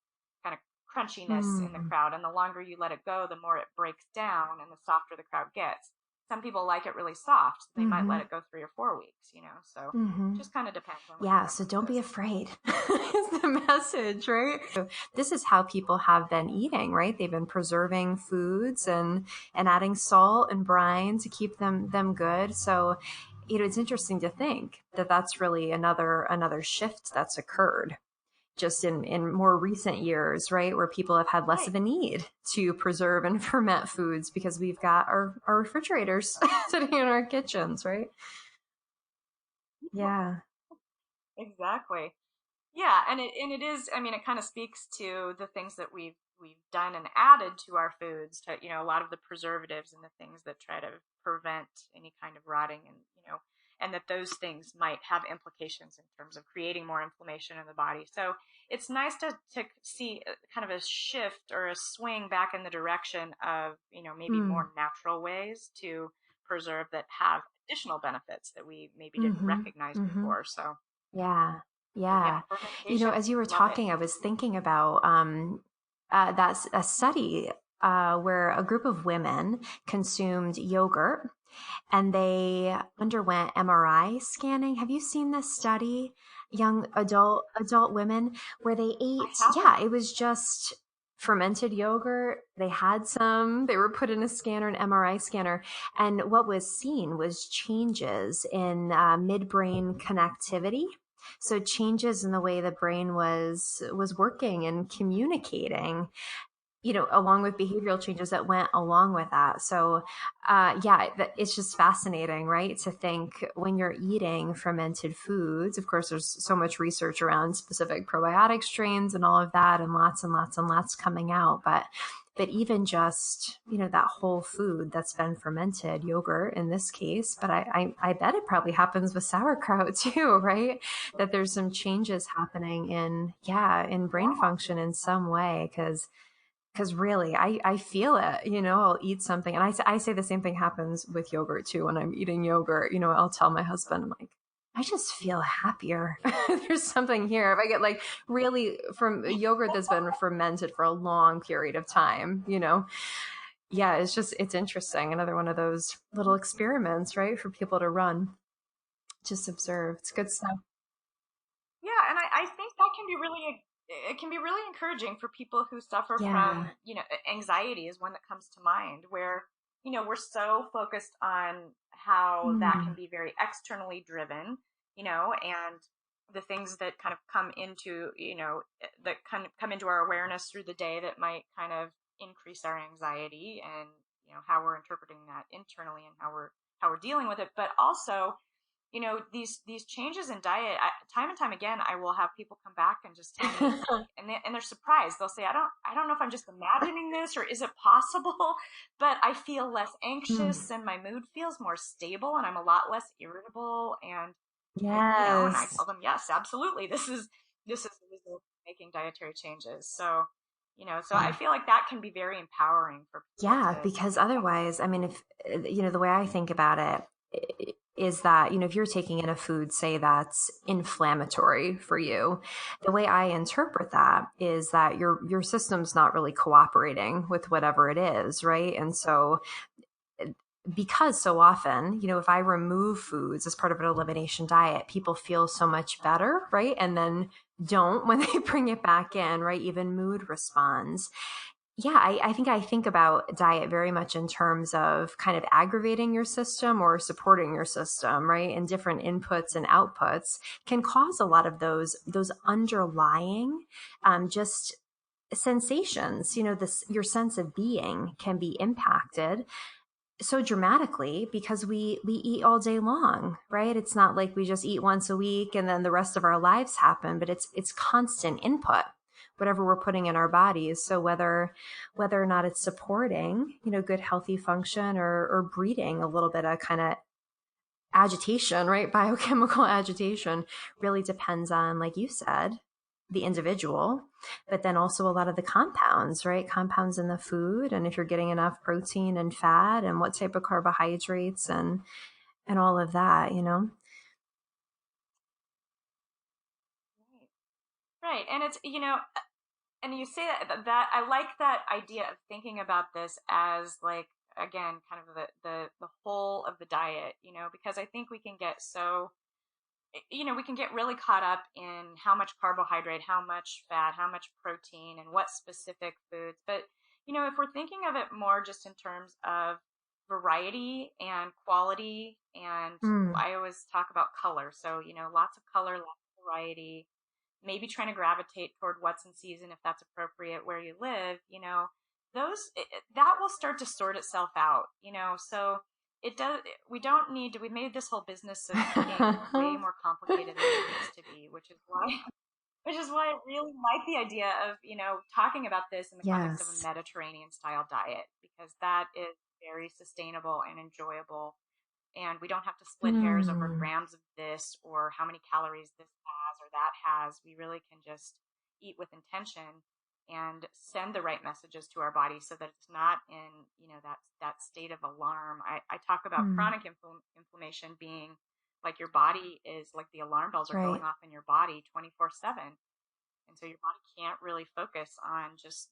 kind of crunchiness in the Hmm. kraut. And the longer you let it go, the more it breaks down and the softer the kraut gets. Some people like it really soft, so they might Mm-hmm. let it go 3 or 4 weeks, so Mm-hmm. just kind of depends on what your Yeah, so preference don't be is. afraid is the message, right? So this is how people have been eating, right? They've been preserving foods and adding salt and brine to keep them good. So, it's interesting to think that that's really another shift that's occurred just in more recent years, right? Where people have had less Right. of a need to preserve and ferment foods because we've got our refrigerators sitting in our kitchens, right? Yeah. Exactly. Yeah, and it is. I mean, it kind of speaks to the things that we've done and added to our foods. To a lot of the preservatives and the things that try to prevent any kind of rotting, and that those things might have implications in terms of creating more inflammation in the body. So it's nice to see kind of a shift or a swing back in the direction of maybe Mm. more natural ways to preserve that have additional benefits that we maybe didn't Mm-hmm. recognize Mm-hmm. before. Yeah. So yeah, Yeah. fermentation, As you were love it. talking, I was thinking about a study. where a group of women consumed yogurt and they underwent MRI scanning. Have you seen this study? Young adult women where they I ate, haven't. yeah, it was just fermented yogurt. They had some, they were put in a scanner, an MRI scanner, and what was seen was changes in midbrain connectivity. So changes in the way the brain was working and communicating, along with behavioral changes that went along with that. So, yeah, it's just fascinating, right? To think when you're eating fermented foods, of course, there's so much research around specific probiotic strains and all of that, and lots and lots and lots coming out. But even just, that whole food that's been fermented, yogurt in this case, but I bet it probably happens with sauerkraut too, right? That there's some changes happening in brain Yeah. function in some way, because really I feel it. I'll eat something, and I say the same thing happens with yogurt too. When I'm eating yogurt, I'll tell my husband, I'm like, I just feel happier. There's something here. If I get like really from yogurt that's been fermented for a long period of time, yeah, it's interesting. Another one of those little experiments, right, for people to run, just observe. It's good stuff. Yeah, and I think that can be really, it can be really encouraging for people who suffer Yeah. from, anxiety is one that comes to mind, where, we're so focused on how that can Mm. be very externally driven, and the things that kind of come into, that kind of come into our awareness through the day that might kind of increase our anxiety, and, how we're interpreting that internally, and how we're dealing with it. But also, these changes in diet, time and time again, I will have people come back and just tell me, and they're surprised. They'll say, I don't know if I'm just imagining this, or is it possible, but I feel less Mm. anxious, and my mood feels more stable, and I'm a lot less irritable. And I tell Yes. them, yes, absolutely, this is the result of making dietary changes. So, so I Yeah. feel like that can be very empowering for people Yeah, to because think that way. otherwise, I mean, if the way I think about it is that, if you're taking in a food, say that's inflammatory for you, the way I interpret that is that your system's not really cooperating with whatever it is, right? And so because so often, if I remove foods as part of an elimination diet, people feel so much better, right? And then don't when they bring it back in, right? Even mood responds. Yeah, I think about diet very much in terms of kind of aggravating your system or supporting your system, right? And different inputs and outputs can cause a lot of those underlying just sensations. This your sense of being can be impacted so dramatically because we eat all day long, right? It's not like we just eat once a week and then the rest of our lives happen, but it's constant input, whatever we're putting in our bodies. So whether or not it's supporting, good healthy function, or breeding a little bit of kind of agitation, right? Biochemical agitation really depends on, like you said, the individual, but then also a lot of the compounds, right? Compounds in the food, and if you're getting enough protein and fat, and what type of carbohydrates, and all of that. Right. And it's, and you say that I like that idea of thinking about this as, like, again, kind of the whole of the diet, because I think we can get so, we can get really caught up in how much carbohydrate, how much fat, how much protein, and what specific foods. But, if we're thinking of it more just in terms of variety and quality, and Mm. I always talk about color. So, lots of color, lots of variety, maybe trying to gravitate toward what's in season if that's appropriate where you live, that will start to sort itself out, so it does. We don't need to, we made this whole business of eating way more complicated than it needs to be, which is why I really like the idea of, talking about this in the context of a Yes. Mediterranean style diet, because that is very sustainable and enjoyable, and we don't have to split hairs over Mm. grams of this or how many calories this has or that has. We really can just eat with intention and send the right messages to our body so that it's not in, that state of alarm. I talk about Mm. chronic inflammation being like your body is like the alarm bells are going Right. off in your body 24/7. And so your body can't really focus on just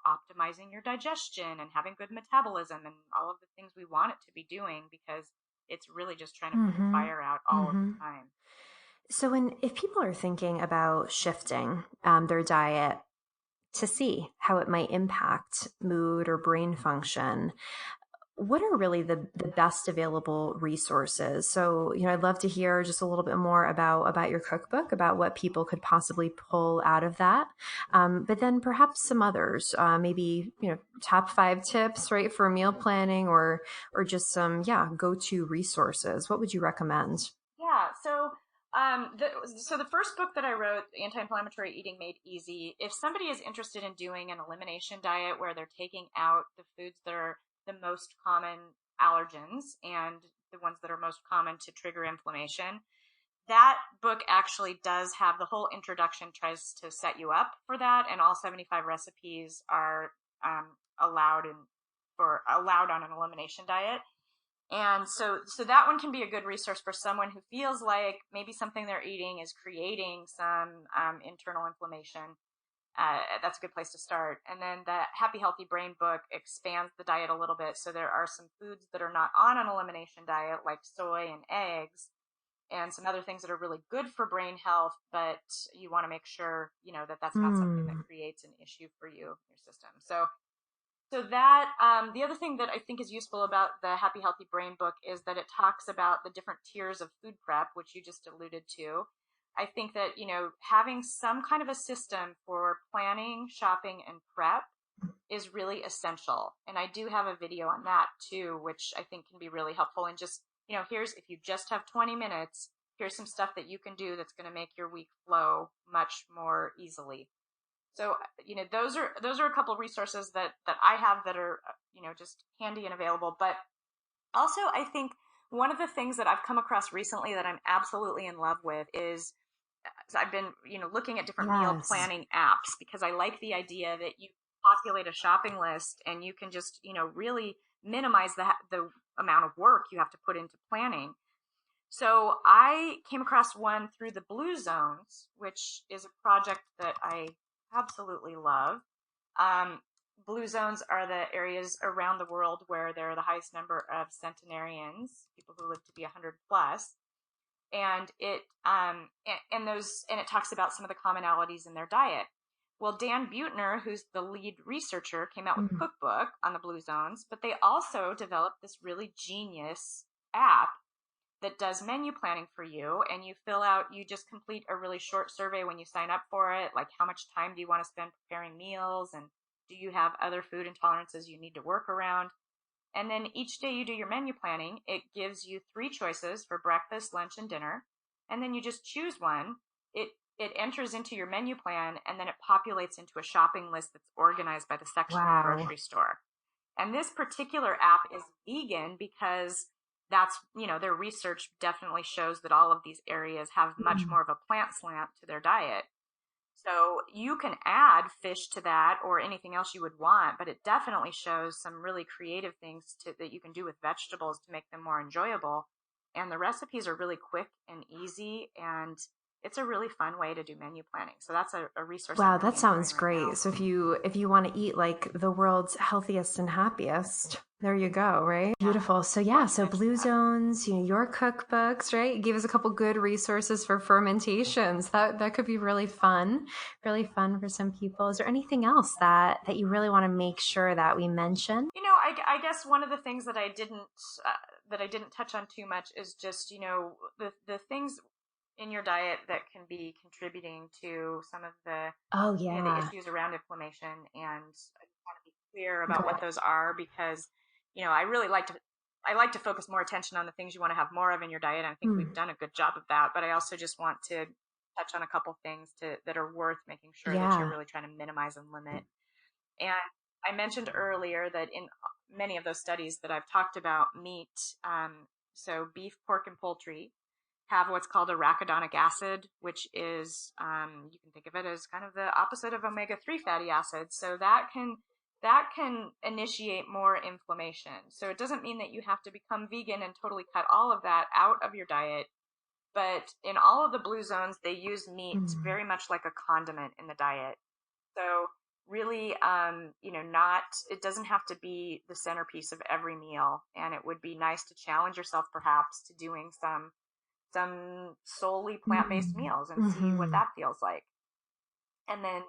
optimizing your digestion and having good metabolism and all of the things we want it to be doing, because it's really just trying to put the Mm-hmm. fire out all of the Mm-hmm. time. So, if people are thinking about shifting their diet to see how it might impact mood or brain function, what are really the best available resources? So, I'd love to hear just a little bit more about your cookbook, about what people could possibly pull out of that. But then perhaps some others, maybe, top 5 tips, right, for meal planning, or just some, go-to resources. What would you recommend? Yeah. So the first book that I wrote, Anti-Inflammatory Eating Made Easy, if somebody is interested in doing an elimination diet where they're taking out the foods that are the most common allergens and the ones that are most common to trigger inflammation, that book actually does have the whole introduction, tries to set you up for that, and all 75 recipes are allowed allowed on an elimination diet. And so that one can be a good resource for someone who feels like maybe something they're eating is creating some internal inflammation. That's a good place to start. And then the Happy Healthy Brain book expands the diet a little bit. So there are some foods that are not on an elimination diet, like soy and eggs, and some other things that are really good for brain health, but you want to make sure, that that's not something that Mm. creates an issue for you, your system. So that the other thing that I think is useful about the Happy Healthy Brain book is that it talks about the different tiers of food prep, which you just alluded to. I think that having some kind of a system for planning, shopping, and prep is really essential. And I do have a video on that too, which I think can be really helpful. And just here's, if you just have 20 minutes, here's some stuff that you can do that's going to make your week flow much more easily. So, those are a couple of resources that I have that are, just handy and available. But also, I think one of the things that I've come across recently that I'm absolutely in love with is, so I've been, looking at different meal Yes. planning apps, because I like the idea that you populate a shopping list and you can just, really minimize the amount of work you have to put into planning. So I came across one through the Blue Zones, which is a project that I absolutely love. Um, Blue zones are the areas around the world where there are the highest number of centenarians, people who live to be 100 plus, and it talks about some of the commonalities in their diet. Well, Dan Buettner, who's the lead researcher, came out with a Mm. cookbook on the Blue zones, but they also developed this really genius app that does menu planning for you. And you just complete a really short survey when you sign up for it, like how much time do you want to spend preparing meals, and do you have other food intolerances you need to work around. And then each day you do your menu planning, it gives you 3 choices for breakfast, lunch, and dinner. And then you just choose one. It enters into your menu plan, and then it populates into a shopping list that's organized by the section in the Wow. grocery store. And this particular app is vegan because their research definitely shows that all of these areas have much Mm. more of a plant slant to their diet. So you can add fish to that or anything else you would want, but it definitely shows some really creative things that you can do with vegetables to make them more enjoyable. And the recipes are really quick and easy, and it's a really fun way to do menu planning. So that's a resource I'm Wow, really that enjoying sounds right now. great. So if you want to eat like the world's healthiest and happiest, there you go, right? Yeah, Beautiful. So glad yeah, you so mentioned Blue that. Zones, your cookbooks, right? Give us a couple good resources for fermentations. That could be really fun for some people. Is there anything else that you really want to make sure that we mention? I guess one of the things that I didn't touch on too much is just the things in your diet that can be contributing to some of the Oh the yeah, issues around inflammation, and I just want to be clear about what good. those are, because I like to focus more attention on the things you want to have more of in your diet, and I think we've Mm, done a good job of that. But I also just want to touch on a couple things that are worth making sure that you're yeah. really trying to minimize and limit. And I mentioned earlier that in many of those studies that I've talked about, meat, so beef, pork, and poultry, have what's called arachidonic acid, which is, you can think of it as kind of the opposite of omega-3 fatty acids. So that can initiate more inflammation. So it doesn't mean that you have to become vegan and totally cut all of that out of your diet. But in all of the blue zones, they use meat Mm. very much like a condiment in the diet. So really, not, it doesn't have to be the centerpiece of every meal. And it would be nice to challenge yourself perhaps to doing some solely plant-based Mm. meals and see what Mm-hmm. that feels like. And then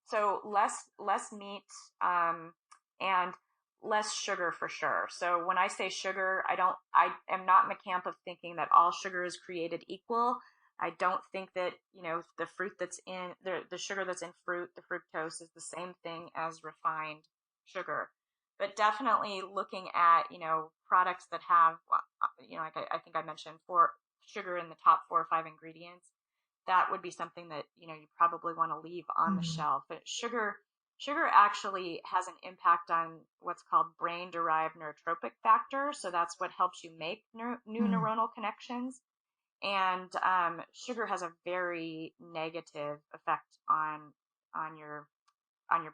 so less meat, and less sugar for sure. So when I say sugar, I am not in the camp of thinking that all sugar is created equal. I don't think that, the fruit that's in the sugar that's in fruit, the fructose, is the same thing as refined sugar. But definitely looking at, products that have, like I think I mentioned, for sugar in the top 4 or 5 ingredients, that would be something that, you probably want to leave on the Mm. shelf. But sugar actually has an impact on what's called brain derived neurotrophic factor. So that's what helps you make new Mm. neuronal connections. And sugar has a very negative effect on your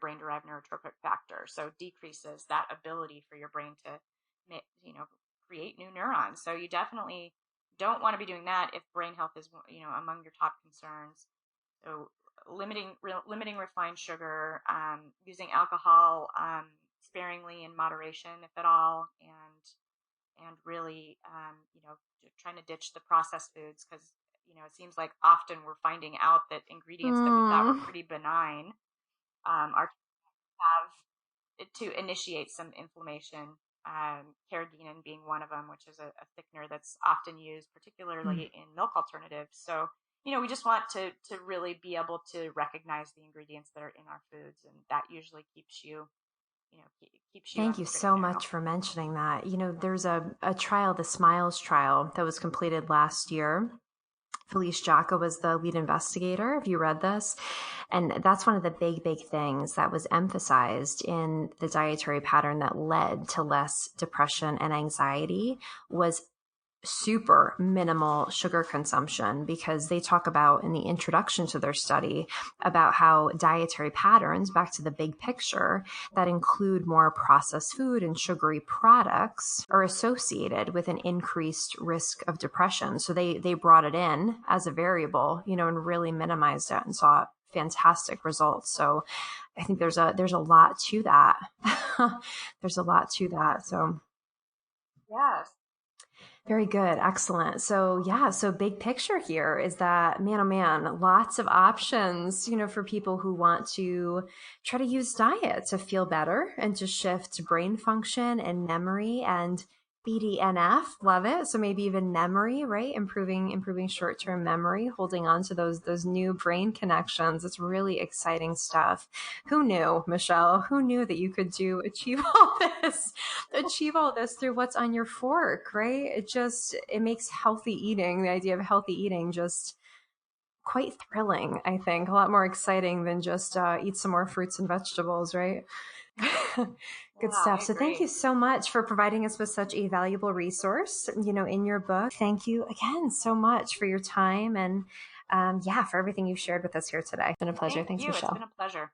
brain derived neurotrophic factor. So decreases that ability for your brain to you know create new neurons. So you definitely don't want to be doing that if brain health is, among your top concerns. So limiting refined sugar, using alcohol sparingly in moderation, if at all, and really, trying to ditch the processed foods, because it seems like often we're finding out that ingredients that we thought were Mm. pretty benign are have to initiate some inflammation. Carrageenan being one of them, which is a thickener that's often used, Mm. particularly in milk alternatives. So, we just want to really be able to recognize the ingredients that are in our foods, and that usually keeps you Thank on the you straight and so narrow. much for mentioning that. There's a trial, the SMILES trial, that was completed last year. Felice Jacka was the lead investigator. Have you read this? And that's one of the big, big things that was emphasized in the dietary pattern that led to less depression and anxiety was super minimal sugar consumption, because they talk about in the introduction to their study about how dietary patterns, back to the big picture, that include more processed food and sugary products are associated with an increased risk of depression. So they brought it in as a variable, and really minimized it and saw fantastic results. So I think there's a lot to that. There's a lot to that. So Yes. very good. Excellent. So, yeah, so big picture here is that, man, oh man, lots of options, for people who want to try to use diet to feel better and to shift brain function and memory and BDNF. Love it. So maybe even memory, right? Improving short-term memory, holding on to those new brain connections. It's really exciting stuff. Who knew, Michelle? Who knew that you could achieve all this? Achieve all this through what's on your fork, right? It makes healthy eating, the idea of healthy eating, just quite thrilling, I think. A lot more exciting than just eat some more fruits and vegetables, right? Yeah, Good stuff. I So thank you agree. so much for providing us with such a valuable resource, in your book. Thank you again so much for your time and, yeah, for everything you've shared with us here today. It's been a pleasure. Thank Thanks, you. It's been Michelle. a pleasure.